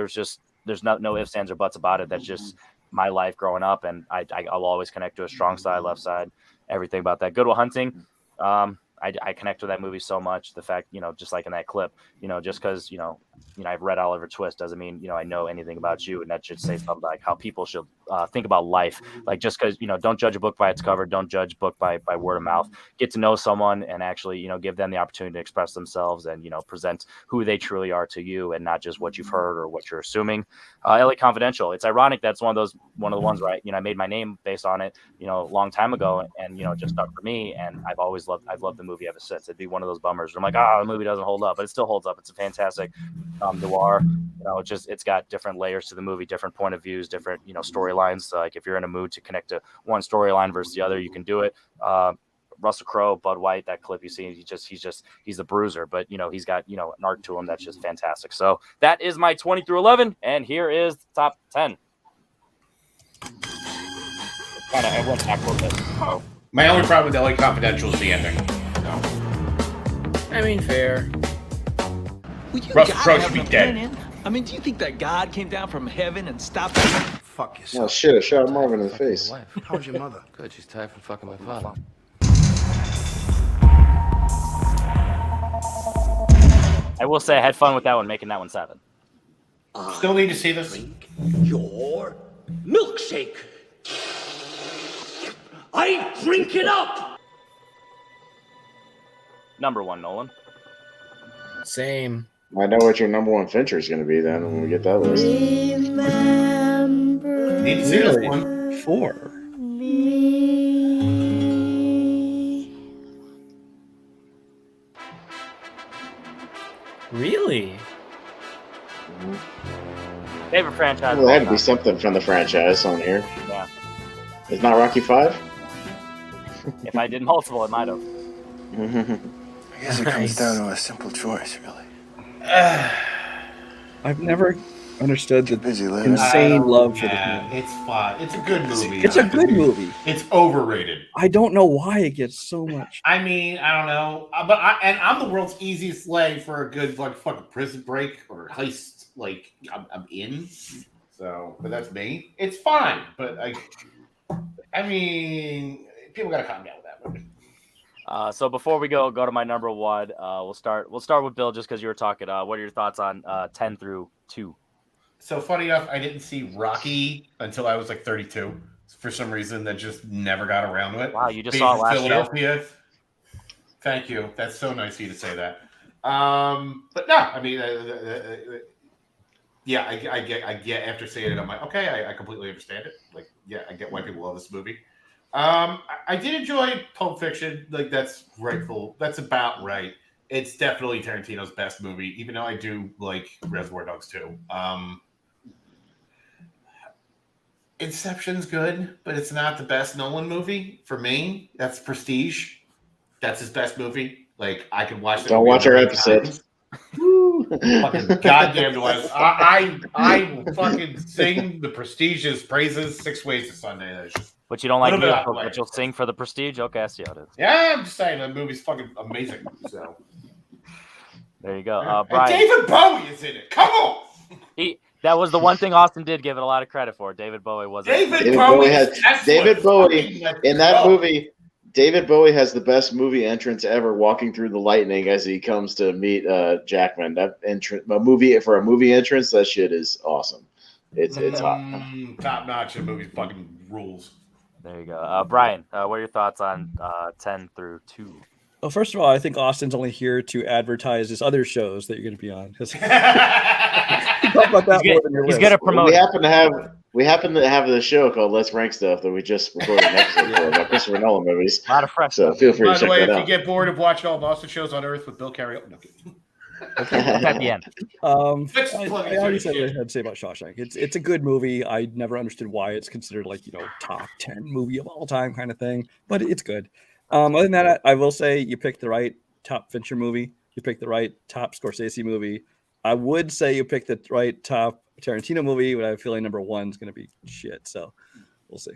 no ifs, ands, or buts about it. That's just my life growing up, and I'll always connect to a strong side, left side, everything about that. Good Will Hunting. I connect with that movie so much. The fact, just like in that clip, just because, I've read Oliver Twist doesn't mean, I know anything about you. And that should say something like how people should think about life. Like just because, don't judge a book by its cover. Don't judge a book by word of mouth. Get to know someone and actually, give them the opportunity to express themselves and, present who they truly are to you and not just what you've heard or what you're assuming. LA Confidential. It's ironic that's one of the ones where I made my name based on it, a long time ago, and just stuck for me. And I've loved the movie ever since. It'd be one of those bummers where I'm like, the movie doesn't hold up, but it still holds up. It's a fantastic noir. It's got different layers to the movie, different point of views, different storylines. Like if you're in a mood to connect to one storyline versus the other, you can do it. Russell Crowe, Bud White, that clip you see, he's the bruiser, but he's got an art to him that's just fantastic. So that is my 20 through 11, and here is the top 10. I went back a little bit. So. My only problem with LA Confidential is the ending. I mean, fair. Well, Russell Crowe should be dead. I mean, do you think that God came down from heaven and stopped him? Fuck yourself. Oh shit, I shot Marvin in the face. How's your mother? Good, she's tired from fucking my father. I will say I had fun with that one, making that one 7. Still need to see this. Your milkshake. I drink it up. Number 1, Nolan. Same. I know what your number one Fincher is going to be then when we get that list. Need to see this one. 4. Really? Favorite franchise? Well, there had to be something from the franchise on here. Yeah. It's not Rocky 5? If I did multiple, it might have. I guess it comes down to a simple choice, really. I've never understood the busy living. insane love for this movie. It's fun. It's a good movie. It's a good movie. It's overrated. I don't know why it gets so much. I mean, I don't know, but I'm the world's easiest slave for a good fucking prison break or heist. Like I'm in. So, but that's me. It's fine, but I mean, people gotta calm down with that movie. So before we go to my number 1, we'll start with Bill just because you were talking. What are your thoughts on 10 through 2? So funny enough, I didn't see Rocky until I was like 32. For some reason, that just never got around to it. Wow, you just Being saw it from last Philadelphia. year. Thank you. That's so nice of you to say that. But no, I mean, yeah, I get after seeing it, I'm like, okay, I completely understand it. Like, yeah, I get why people love this movie. I did enjoy Pulp Fiction. Like, that's rightful. That's about right. It's definitely Tarantino's best movie, even though I do like Reservoir Dogs too. Inception's good, but it's not the best Nolan movie for me. That's Prestige. That's his best movie. Like, I could watch that. Don't watch our episodes. Fucking goddamn do I fucking sing the Prestige's praises 6 ways to Sunday. That's just But you don't like Little bit Leo, out the way. but you'll sing for the Prestige. Okay, I see how it is. Yeah, I'm just saying that movie's fucking amazing. So There you go. and Brian, David Bowie is in it. Come on. that was the one thing Austin did give it a lot of credit for. David Bowie was David Bowie has is Tesla. David Bowie Fucking in that go. movie. David Bowie has the best movie entrance ever, walking through the lightning as he comes to meet Jackman. That for a movie entrance, that shit is awesome. It's hot. Top notch. The movie fucking rules. There you go. Brian, what are your thoughts on 10 through 2? Well, first of all, I think Austin's only here to advertise his other shows that you're going to be on. Talk about that more than your He's list. going to promote. We happen to have the show called Let's Rank Stuff that we just recorded an episode for about Christopher Nolan movies. A lot of fresh So stuff. feel free By to the check way, that if you out. get bored of watching all of Austin shows on Earth with Bill Carey, no, It's at the end. I plug already is said shit. what I had to say about Shawshank. It's a good movie. I never understood why it's considered like, top 10 movie of all time kind of thing, but it's good. Other than that, I will say you picked the right top Fincher movie. You picked the right top Scorsese movie. I would say you picked the right top Tarantino movie, but I have a feeling number 1 is going to be shit. So we'll see.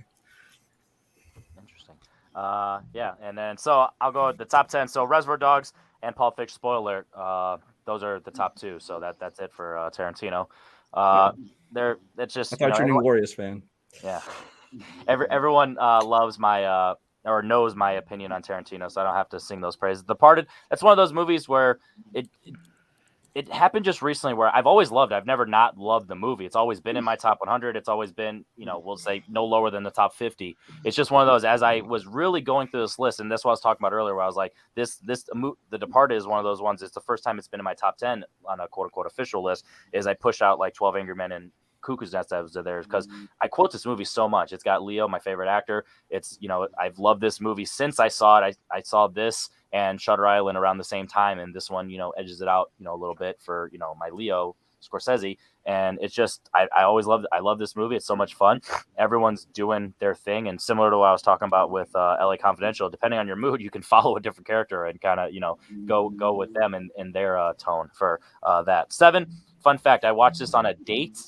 Interesting. Yeah, and then so I'll go with the top 10. So Reservoir Dogs and Pulp Fiction. Spoiler alert. Those are the top 2. So that's it for Tarantino. It's just I thought you were a Warriors fan. Yeah. Everyone loves my or knows my opinion on Tarantino, so I don't have to sing those praises. Departed. That's one of those movies where it happened just recently where I've always loved it. I've never not loved the movie. It's always been in my top 100. It's always been, we'll say no lower than the top 50. It's just one of those, as I was really going through this list, and that's what I was talking about earlier, where I was like, The Departed is one of those ones. It's the first time it's been in my top 10 on a quote unquote official list, is I pushed out like 12 Angry Men and Cuckoo's Nest that was there because I quote this movie so much. It's got Leo, my favorite actor. It's, I've loved this movie since I saw it. I saw this and Shutter Island around the same time, and this one, edges it out, a little bit for, my Leo Scorsese, and it's just I always loved it. I love this movie. It's so much fun. Everyone's doing their thing, and similar to what I was talking about with LA Confidential, depending on your mood, you can follow a different character and kind of go with them in their tone for that. 7. Fun fact: I watched this on a date.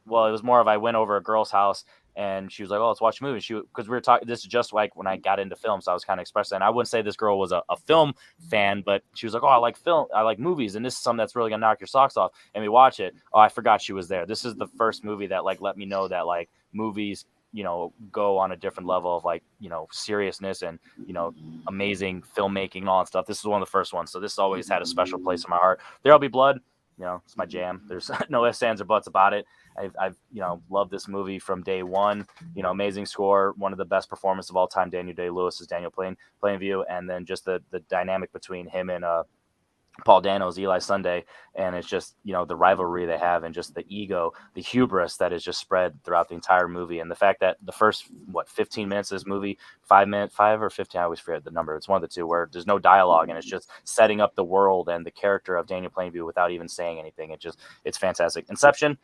Well, it was more of I went over a girl's house. And she was like, "Oh, let's watch a movie." Because we were talking. This is just like when I got into film, so I was kind of expressing. And I wouldn't say this girl was a film fan, but she was like, "Oh, I like film. I like movies, and this is something that's really gonna knock your socks off." And we watch it. Oh, I forgot she was there. This is the first movie that let me know that movies, go on a different level of seriousness and amazing filmmaking and all that stuff. This is one of the first ones, so this always had a special place in my heart. There'll Be Blood. It's my jam. There's no ifs, ands, or buts about it. I've loved this movie from day one. Amazing score, one of the best performances of all time. Daniel Day-Lewis is Daniel Plainview, and then just the dynamic between him and Paul Dano's Eli Sunday, and it's just the rivalry they have and just the ego, the hubris that is just spread throughout the entire movie, and the fact that the first 15 minutes of this movie, 5 or 15, I always forget the number, it's one of the two, where there's no dialogue and it's just setting up the world and the character of Daniel Plainview without even saying anything. It's fantastic. Inception,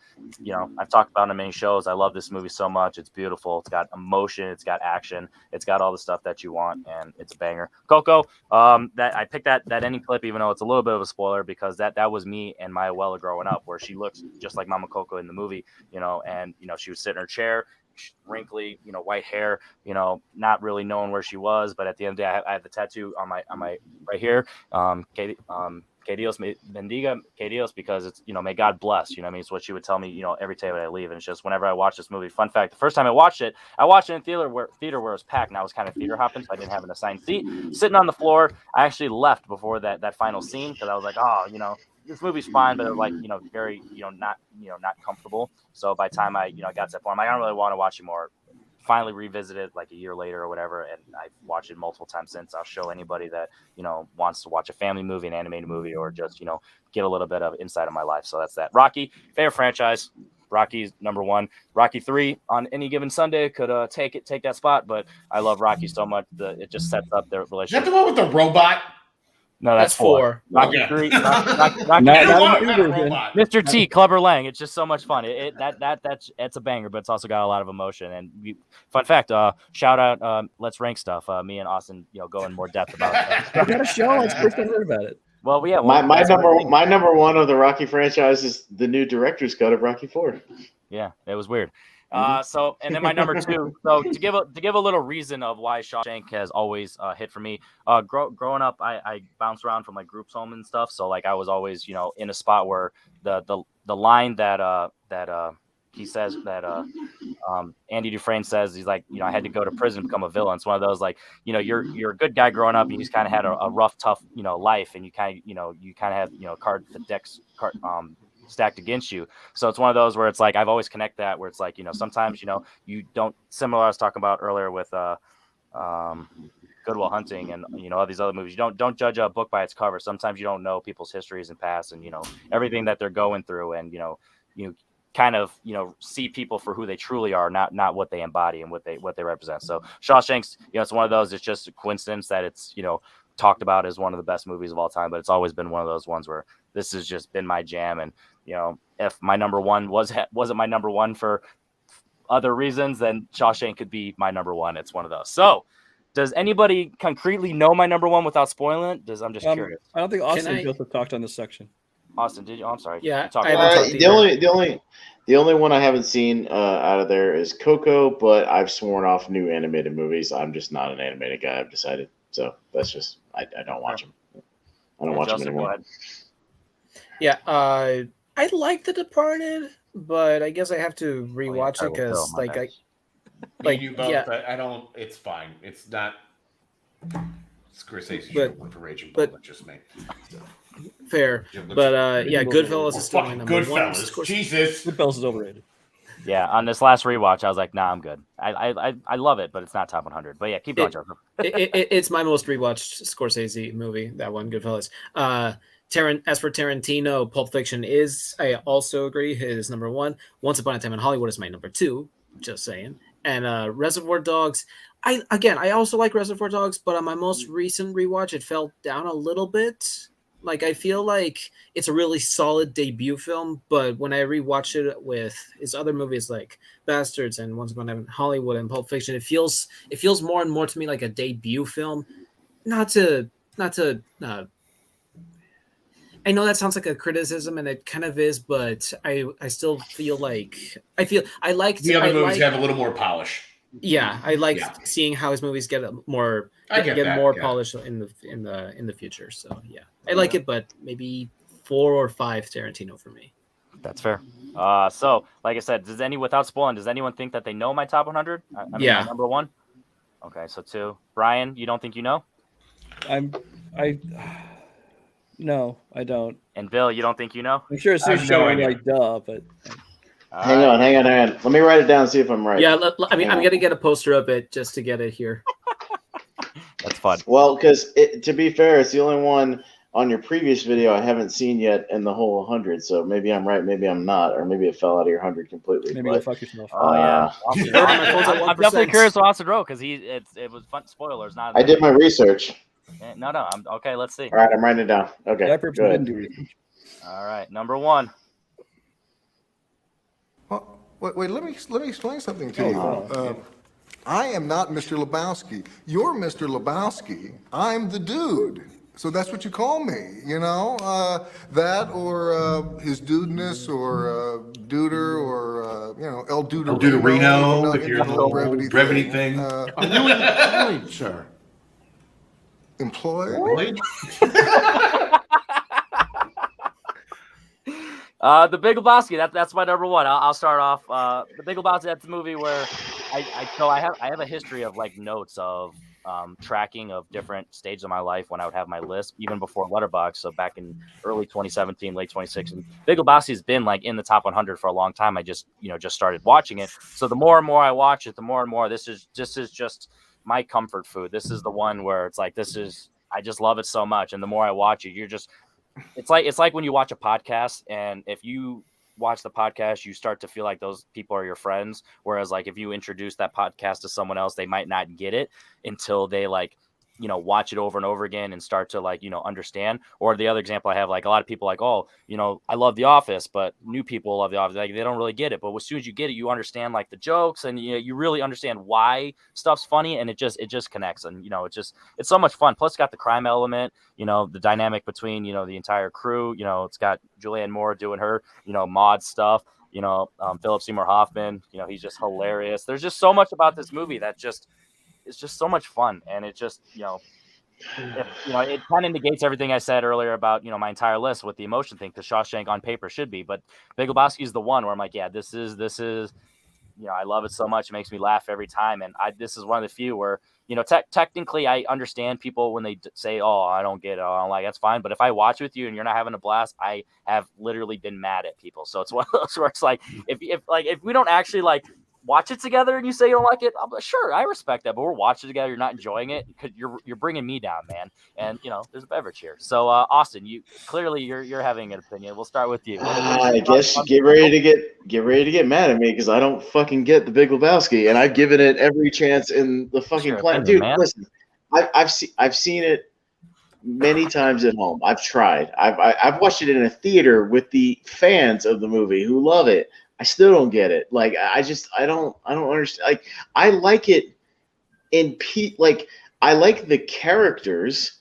I've talked about it on many shows. I love this movie so much. It's beautiful. It's got emotion. It's got action. It's got all the stuff that you want, and it's a banger. Coco, that I picked that ending clip, even though it's a little bit of a spoiler, because that was me and Maya Weller growing up, where she looks just like Mama Coco in the movie, and she would sit in her chair, wrinkly, white hair, not really knowing where she was, but at the end of the day, I have the tattoo on my right here, Que Dios bendiga, Que Dios, because it's, may God bless, it's what she would tell me, every day when I leave. And it's just whenever I watch this movie. Fun fact, the first time I watched it in theater where it was packed, and I was kind of theater hopping, so I didn't have an assigned seat. Sitting on the floor, I actually left before that final scene, because I was like, oh, this movie's fine, but very, not comfortable. So by the time I got to that point, I don't really want to watch it more. Finally revisited a year later or whatever, and I've watched it multiple times since. I'll show anybody that wants to watch a family movie, an animated movie, or just get a little bit of insight of my life. So that's that. Rocky, favorite franchise. Rocky's number 1. Rocky 3 on any given Sunday could take that spot, but I love Rocky so much that it just sets up their relationship. Is that the one with the robot? No, that's 4. Rocky 3. Rocky Mr. T, Clubber Lang. It's just so much fun. It's a banger, but it's also got a lot of emotion. And fun fact, shout out, Let's Rank Stuff. Me and Austin, go in more depth about it. We got a show. It's the first time I heard about it. Well, yeah. My number 1 of the Rocky franchise is the new director's cut of Rocky 4. Yeah, it was weird. So, and then my number two. So to give a little reason of why Shawshank has always hit for me. Growing up, I bounced around from like groups home and stuff. So like I was always, in a spot where the line that he says that Andy Dufresne says, he's like, I had to go to prison to become a villain. It's one of those like, you're a good guy growing up and you just kind of had a rough, tough, life, and you kind of have the decks stacked against you. So it's one of those where it's like I've always connect that where it's like sometimes you don't, similar I was talking about earlier with Good Will Hunting and all these other movies, you don't judge a book by its cover. Sometimes you don't know people's histories and past and everything that they're going through, and you kind of see people for who they truly are, not what they embody and what they represent. So Shawshank's it's one of those, it's just a coincidence that it's talked about as one of the best movies of all time, but it's always been one of those ones where this has just been my jam. And if my number one wasn't my number one for other reasons, then Shawshank could be my number one. It's one of those. So does anybody concretely know my number one without spoiling it? I'm just curious. I don't think Austin and Joseph talked on this section. Austin, did you? Oh, I'm sorry. Yeah, the only one I haven't seen out of there is Coco, but I've sworn off new animated movies. I'm just not an animated guy. I've decided, so that's just I don't watch them. I don't watch them anymore. Yeah, I like The Departed, but I guess I have to rewatch it because you both, but I don't. It's fine. It's not. Scorsese's one for Raging Bull. That's just me. So. Fair, but Goodfellas is still my number one. Goodfellas, Jesus, Goodfellas is overrated. Yeah, on this last rewatch, I was like, nah, I'm good. I love it, but it's not top 100. But yeah, keep going, Joseph. It's my most rewatched Scorsese movie. That one, Goodfellas. As for Tarantino, Pulp Fiction I also agree, is number one. Once Upon a Time in Hollywood is my number two. Just saying. And Reservoir Dogs. I also like Reservoir Dogs, but on my most recent rewatch, it fell down a little bit. Like, I feel like it's a really solid debut film, but when I rewatch it with his other movies like Bastards and Once Upon a Time in Hollywood and Pulp Fiction, it feels more and more to me like a debut film. Not to I know that sounds like a criticism, and it kind of is, but I still feel like I like the other movies have a little more polish. Yeah, I like seeing how his movies get more polish in the future. So yeah, I like it, but maybe 4 or 5 Tarantino for me. That's fair. So like I said, without spoiling, does anyone think that they know my top 100? My number one. Okay, so 2. Brian, you don't think you know? No, I don't. And Bill, you don't think you know? I'm sure it's showing like duh, but. Hang on. Let me write it down and see if I'm right. Yeah, I'm going to get a poster of it just to get it here. That's fun. Well, because to be fair, it's the only one on your previous video I haven't seen yet in the whole 100. So maybe I'm right, maybe I'm not, or maybe it fell out of your 100 completely. Maybe you'll fuck yourself. Oh yeah. I'm definitely curious what Austin wrote because it was fun. Spoilers, not. I did my research. No. I'm okay. Let's see. All right, I'm writing it down. Okay. That person didn't do research. All right, number 1. Well, wait. Let me explain something to you. I am not Mr. Lebowski. You're Mr. Lebowski. I'm the dude. So that's what you call me, that or his dudeness or Duder or, El Duderino. El Duderino, if you're the brevity thing. Are you employed, sir? Employed? The Big Lebowski. That's my number 1. I'll start off. The Big Lebowski. That's a movie where I have a history of like notes of tracking of different stages of my life when I would have my list, even before Letterboxd. So back in early 2017, late 2016, Big Lebowski has been like in the top 100 for a long time. I just started watching it. So the more and more I watch it, the more and more this is just my comfort food. This is the one where it's like I just love it so much. And the more I watch it, it's like when you watch a podcast, and if you watch the podcast, you start to feel like those people are your friends. Whereas like if you introduce that podcast to someone else, they might not get it until they watch it over and over again and start to understand. Or the other example I have, like a lot of people like, oh, I love The Office, but new people love The Office. Like they don't really get it. But as soon as you get it, you understand like the jokes and you really understand why stuff's funny, and it just connects. And it's so much fun. Plus it's got the crime element, the dynamic between, the entire crew, it's got Julianne Moore doing her, mod stuff. Philip Seymour Hoffman. He's just hilarious. There's just so much about this movie that it's just so much fun, and it just it kind of negates everything I said earlier about my entire list with the emotion thing, because Shawshank on paper should be, but Big Lebowski is the one where I'm like, yeah, this is I love it so much. It makes me laugh every time. And this is one of the few where, technically I understand people when they say, oh, I don't get it. I don't like it. That's fine. But if I watch with you and you're not having a blast, I have literally been mad at people. So it's one of those where it's like, if we don't actually watch it together and you say you don't like it, I'm like, sure, I respect that. But we're watching it together, you're not enjoying it because you're bringing me down, man. And there's a beverage here. So Austin, you're having an opinion. We'll start with you. I guess get ready to get mad at me because I don't fucking get the Big Lebowski, and I've given it every chance in the fucking planet. Dude, listen, I've seen it many times at home. I've tried. I've watched it in a theater with the fans of the movie who love it. I still don't get it. Like, I don't understand. Like, I like it I like the characters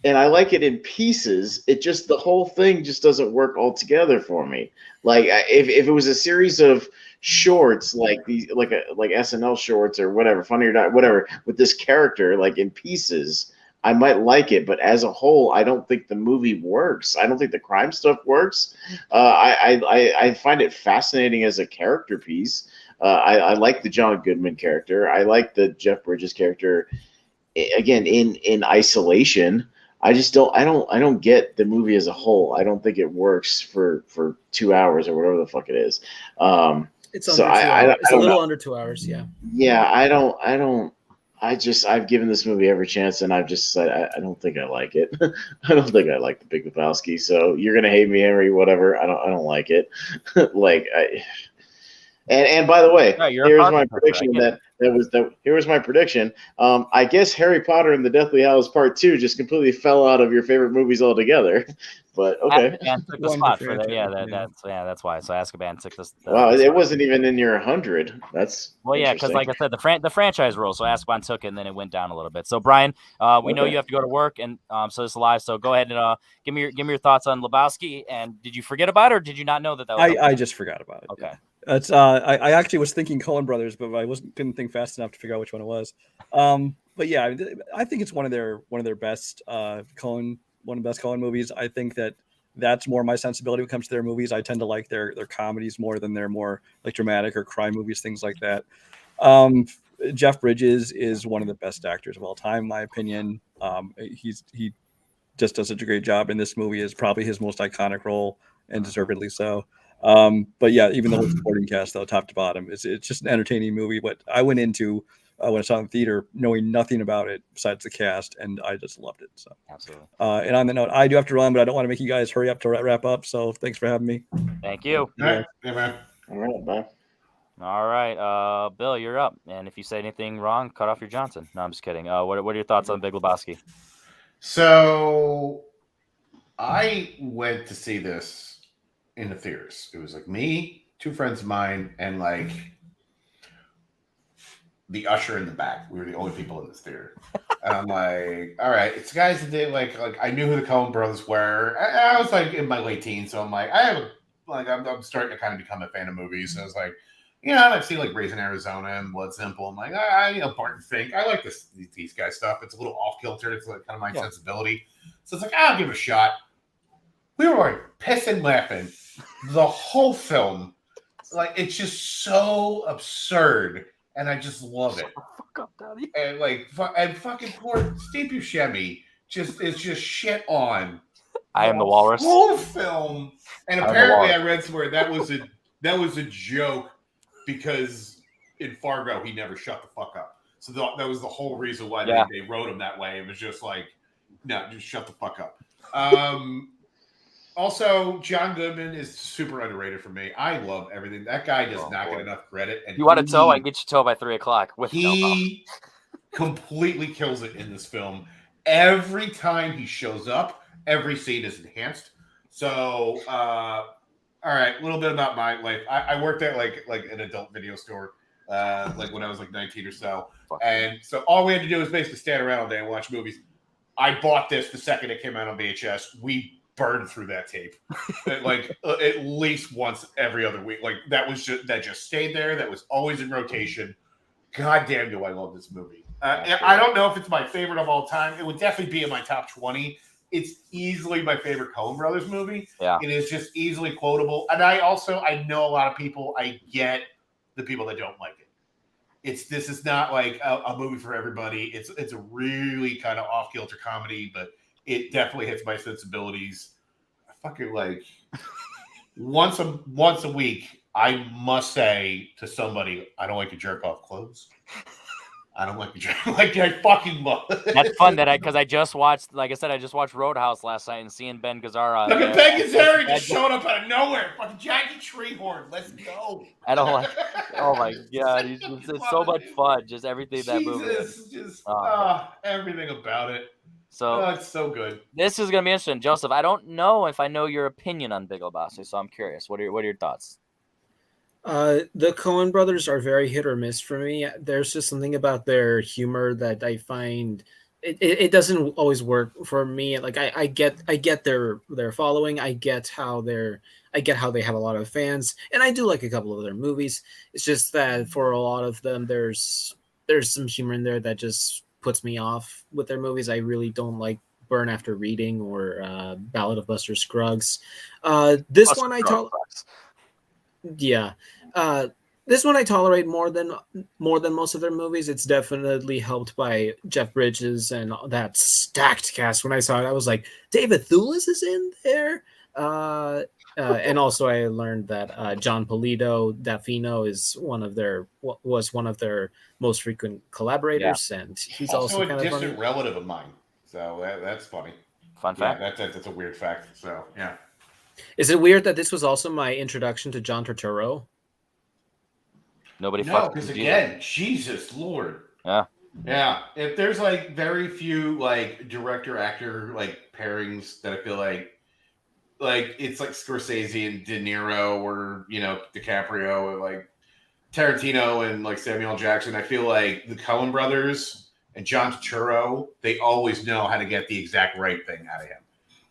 and I like it in pieces. It just, the whole thing just doesn't work all together for me. Like, if it was a series of shorts, like SNL shorts or whatever, Funny or Die, whatever, with this character, like in pieces, I might like it, but as a whole, I don't think the movie works. I don't think the crime stuff works. I find it fascinating as a character piece. I like the John Goodman character. I like the Jeff Bridges character. Again, in isolation, I don't get the movie as a whole. I don't think it works for 2 hours or whatever the fuck it is. It's under 2 hours. It's a little under 2 hours. Yeah. Yeah, I've given this movie every chance, and I've just said I don't think I like it. I don't think I like the Big Lebowski. So you're gonna hate me, Henry. Whatever. I don't like it. And by the way, here's my prediction. Here's my prediction. I guess Harry Potter and the Deathly Hallows Part 2 just completely fell out of your favorite movies altogether. But okay. Azkaban took the spot for that. That's why. So Azkaban took this. Wow, it wasn't even in your 100. That's because like I said, the franchise rule. So Azkaban took it, and then it went down a little bit. So Brian, we know you have to go to work, and so this is live. So go ahead and give me your thoughts on Lebowski. And did you forget about it, or did you not know that was? I just forgot about it. Okay. It's I actually was thinking Coen Brothers, but I couldn't think fast enough to figure out which one it was. But yeah, I think it's one of their best Coen movies. I think that's more my sensibility when it comes to their movies. I tend to like their comedies more than their more like dramatic or crime movies, things like that. Jeff Bridges is one of the best actors of all time, in my opinion. He just does such a great job in this movie. Is probably his most iconic role, and deservedly so. But yeah, even the whole supporting cast, though, top to bottom, it's just an entertaining movie. What I went into when I saw it in the theater, knowing nothing about it besides the cast, and I just loved it. So absolutely. And on the note, I do have to run, but I don't want to make you guys hurry up to wrap up. So thanks for having me. Thank you. All right, bye. All right, Bill, you're up. And if you say anything wrong, cut off your Johnson. No, I'm just kidding. What are your thoughts on Big Lebowski? So I went to see this in the theaters. It was like me, two friends of mine, and like the usher in the back. We were the only people in this theater. And I'm like, all right, it's guys that did like I knew who the Coen brothers were. I was like in my late teens, so I'm like, I'm starting to kind of become a fan of movies. So I was like, I've seen like Raising Arizona and Blood Simple. I'm like, Barton Fink. I like these guys' stuff. It's a little off kilter. It's like kind of my sensibility. So it's like, I'll give it a shot. We were like pissing laughing the whole film. Like, it's just so absurd, and I just love it. And fucking poor Steve Buscemi is just shit on. I am the walrus. Whole film, and apparently I read somewhere that was a joke because in Fargo he never shut the fuck up. So that was the whole reason why they wrote him that way. It was just like, no, just shut the fuck up. Also, John Goodman is super underrated for me. I love everything. That guy does not get enough credit. And you want a toe? I get you toe by 3:00. He completely kills it in this film. Every time he shows up, every scene is enhanced. So, all right, a little bit about my life. I worked at like an adult video store, like when I was like 19 or so. And so all we had to do was basically stand around all day and watch movies. I bought this the second it came out on VHS. We burn through that tape like at least once every other week. Like that just stayed there. That was always in rotation. God damn, do I love this movie. I don't know if it's my favorite of all time. It would definitely be in my top 20. It's easily my favorite Coen Brothers movie. Yeah. It is just easily quotable. And I know a lot of people, I get the people that don't like it. This is not like a movie for everybody. It's a really kind of off-kilter comedy, but it definitely hits my sensibilities. I fucking like once a week, I must say to somebody, I don't like to jerk off clothes. I don't like to jerk like I fucking love it. That's fun because I just watched, like I said, I just watched Roadhouse last night and seeing Ben Gazzara. Look at Ben Gazzara just showed up out of nowhere. Fucking Jackie Treehorn. Let's go. I don't like. Oh my god, it's so much fun. Just everything that movie. Just everything about it. So it's so good. This is gonna be interesting, Joseph. I don't know if I know your opinion on Big Lebowski, so I'm curious. What are your thoughts? The Coen brothers are very hit or miss for me. There's just something about their humor that I find it doesn't always work for me. Like I get their following. I get how they have a lot of fans, and I do like a couple of their movies. It's just that for a lot of them, there's some humor in there that just puts me off with their movies. I really don't like Burn After Reading or Ballad of Buster Scruggs. This one I tolerate. Yeah. This one I tolerate more than most of their movies. It's definitely helped by Jeff Bridges and that stacked cast. When I saw it, I was like, David Thewlis is in there. And also I learned that John Polito D'Affino was one of their most frequent collaborators, and he's also a kind of distant funny. relative of mine. So that's funny. Fun fact. Yeah, that's a weird fact. So yeah. Is it weird that this was also my introduction to John Turturro? Nobody. No, because again, Jesus Lord. Yeah. Yeah. If there's like very few like director actor like pairings that I feel like it's like Scorsese and De Niro or DiCaprio or like Tarantino and like Samuel L. Jackson. I feel like the Coen brothers and John Turturro, they always know how to get the exact right thing out of him.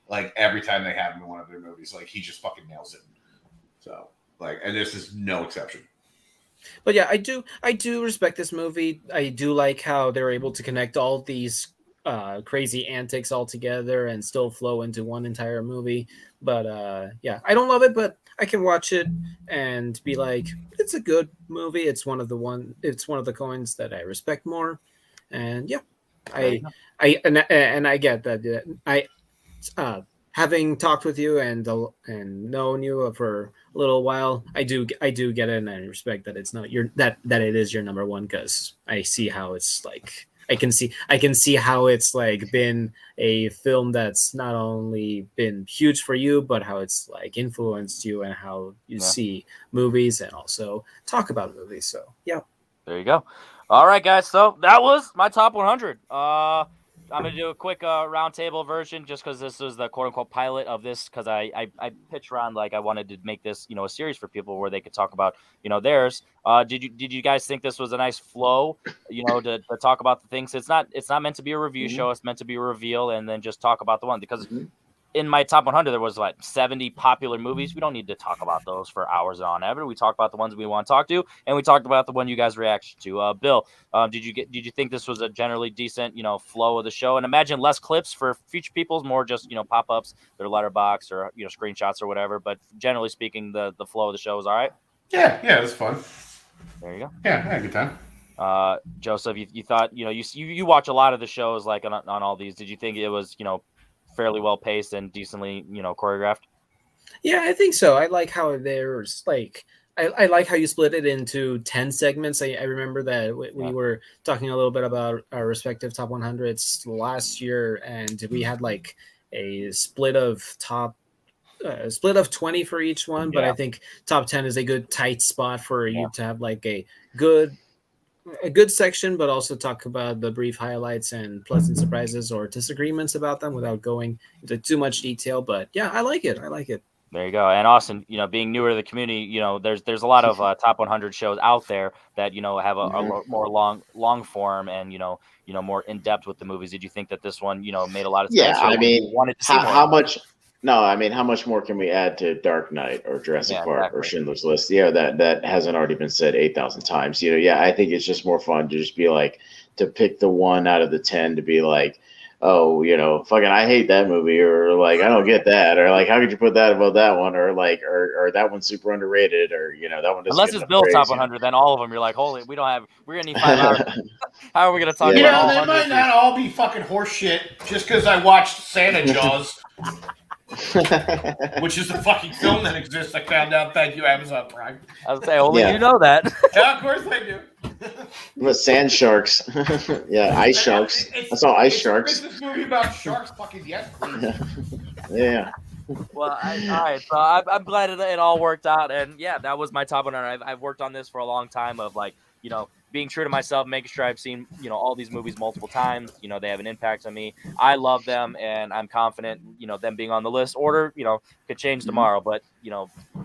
Like every time they have him in one of their movies, like he just fucking nails it. So and this is no exception. But yeah, I do respect this movie. I do like how they're able to connect all these crazy antics all together and still flow into one entire movie. But yeah, I don't love it, but I can watch it and be like, it's a good movie. It's one of the Coens that I respect more. And yeah, I get that. Having talked with you and known you for a little while, I do get it, and I respect that it's not that it is your number one, because I see how it's like. I can see how it's like been a film that's not only been huge for you, but how it's like influenced you and how you see movies and also talk about movies. So yeah, there you go. All right, guys. So that was my top 100. I'm going to do a quick roundtable version just because this was the quote-unquote pilot of this, because I pitched around like I wanted to make this, a series for people where they could talk about, theirs. Did you guys think this was a nice flow, to talk about the things? It's not meant to be a review show. It's meant to be a reveal and then just talk about the one, because in my top 100, there was like 70 popular movies. We don't need to talk about those for hours on ever. We talked about the ones we want to talk to, and we talked about the one you guys reacted to. Bill, did you think this was a generally decent, flow of the show? And imagine less clips for future people's, more just, pop-ups, their letterbox or, screenshots or whatever. But generally speaking, the flow of the show was all right. Yeah, it was fun. There you go. Yeah, I had a good time. Joseph, you thought, you watch a lot of the shows like on all these. Did you think it was, fairly well paced and decently, choreographed? Yeah, I think so. I like how there's like I like how you split it into 10 segments. I remember that we were talking a little bit about our respective top 100s last year, and we had like a split of 20 for each one. But I think top 10 is a good tight spot for you to have like a good section, but also talk about the brief highlights and pleasant surprises or disagreements about them without going into too much detail. But yeah, I like it. There you go. And Austin, being newer to the community, there's a lot of top 100 shows out there that, have a more long form and, more in depth with the movies. Did you think that this one, made a lot of sense? Yeah, I mean, wanted to see how much No, I mean, how much more can we add to Dark Knight or Jurassic Yeah, Park or exactly. Schindler's List? Yeah, that hasn't already been said 8,000 times. Yeah, I think it's just more fun to just be like, to pick the one out of the 10 to be like, oh, fucking, I hate that movie, or like, I don't get that, or like, how could you put that above that one, or like, or that one's super underrated, or that one doesn't Unless get it's enough Bill's praise, top 100, then all of them you're like, holy, we're gonna need 5 hours. How are we gonna talk Yeah. about all They 100? might not all be fucking horseshit just because I watched Santa Jaws, which is a fucking film that exists. I found out. Thank you, Amazon Prime. I would say only Yeah. you know that. Yeah, of course I do. But sand sharks, yeah, ice sharks. I saw ice sharks. It's this movie about sharks. Fucking yes, please. Yeah. Well, all right. So I'm glad it all worked out, and yeah, that was my top 100. I've worked on this for a long time of like being true to myself, making sure I've seen all these movies multiple times. They have an impact on me. I love them, and I'm confident them being on the list. Order could change tomorrow, but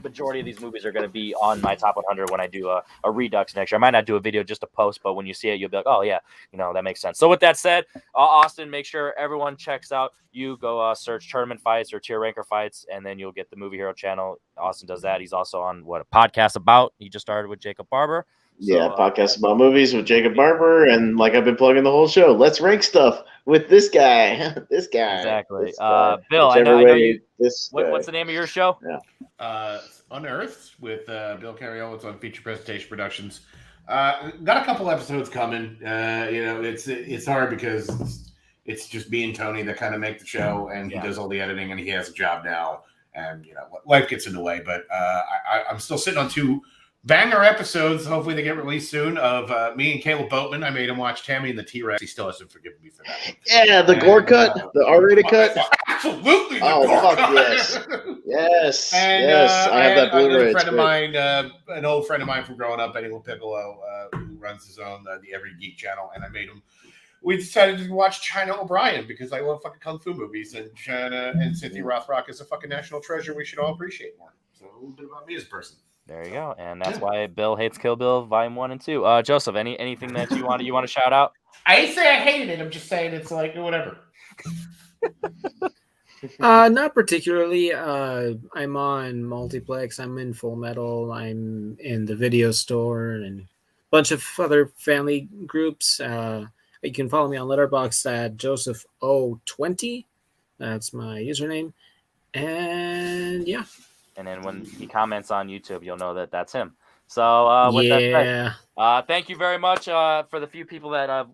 majority of these movies are going to be on my top 100 when I do a redux next year. I might not do a video, just a post, but when you see it, you'll be like, oh yeah, that makes sense. So with that said, Austin, make sure everyone checks out. You go search Tournament Fights or Tier Ranker Fights, and then you'll get the Movie Hero channel. Austin does that. He's also on a podcast about. He just started with Jacob Barber. Yeah, podcast about movies with Jacob Barber, and like I've been plugging the whole show, let's rank stuff with this guy. This guy. Exactly. This guy. Bill, I Whichever know way you. this guy. What's the name of your show? Yeah. Unearthed with Bill Carriolo. It's on Feature Presentation Productions. Got a couple episodes coming. It's hard because it's just me and Tony that kind of make the show, and he does all the editing, and he has a job now, and life gets in the way. But I'm still sitting on 2 banger episodes. Hopefully they get released soon. Of me and Caleb Boatman. I made him watch Tammy and the T-Rex. He still hasn't forgiven me for that. Yeah, the gore cut, the R-rated cut. Absolutely. Oh fuck yes, yes. I have that Blu-ray. An old friend of mine from growing up, Benny Piccolo, who runs his own the Every Geek channel, and I made him. We decided to watch China O'Brien because I love fucking kung fu movies, and China and Cynthia Rothrock is a fucking national treasure we should all appreciate more. So a little bit about me as a person. There you go, and that's why Bill hates Kill Bill Volume 1 and 2. Joseph, anything that you want to shout out? I didn't say I hated it. I'm just saying it's like whatever. Not particularly. I'm on Multiplex. I'm in Full Metal. I'm in the Video Store and a bunch of other family groups. You can follow me on Letterboxd at Joseph020. That's my username. And yeah. And then when he comments on YouTube, you'll know that that's him. So with that said, thank you very much for the few people that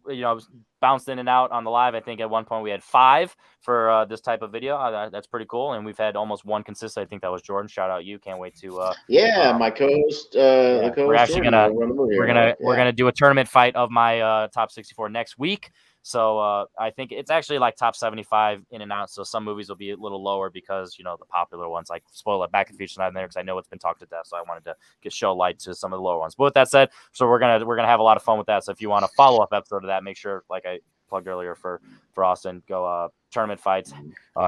bounced in and out on the live. I think at one point we had 5 for this type of video. That's pretty cool, and we've had almost 1 consistent. I think that was Jordan. Shout out you! Can't wait to my co-host. We're actually we're gonna do a tournament fight of my top 64 next week. So I think it's actually like top 75 in and out. So some movies will be a little lower because the popular ones, like spoiler, Back to the Future's not in there because I know it's been talked to death. So I wanted to show light to some of the lower ones. But with that said, so we're gonna have a lot of fun with that. So if you want a follow up episode of that, make sure, like I plugged earlier for Austin, go Tournament Fights,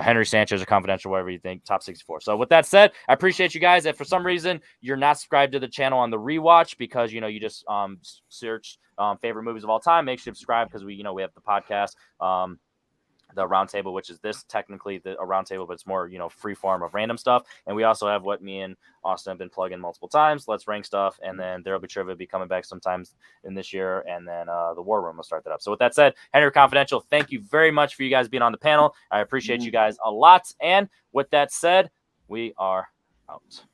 Henry Sanchez or Confidential, whatever you think, top 64. So with that said, I appreciate you guys. If for some reason you're not subscribed to the channel on the rewatch because you just search favorite movies of all time, make sure you subscribe because we have the podcast, the roundtable, which is this technically a roundtable, but it's more free form of random stuff. And we also have what me and Austin have been plugging multiple times. Let's rank stuff, and then there'll be trivia be coming back sometimes in this year, and then the War Room will start that up. So with that said, Henry Confidential, thank you very much for you guys being on the panel. I appreciate you guys a lot. And with that said, we are out.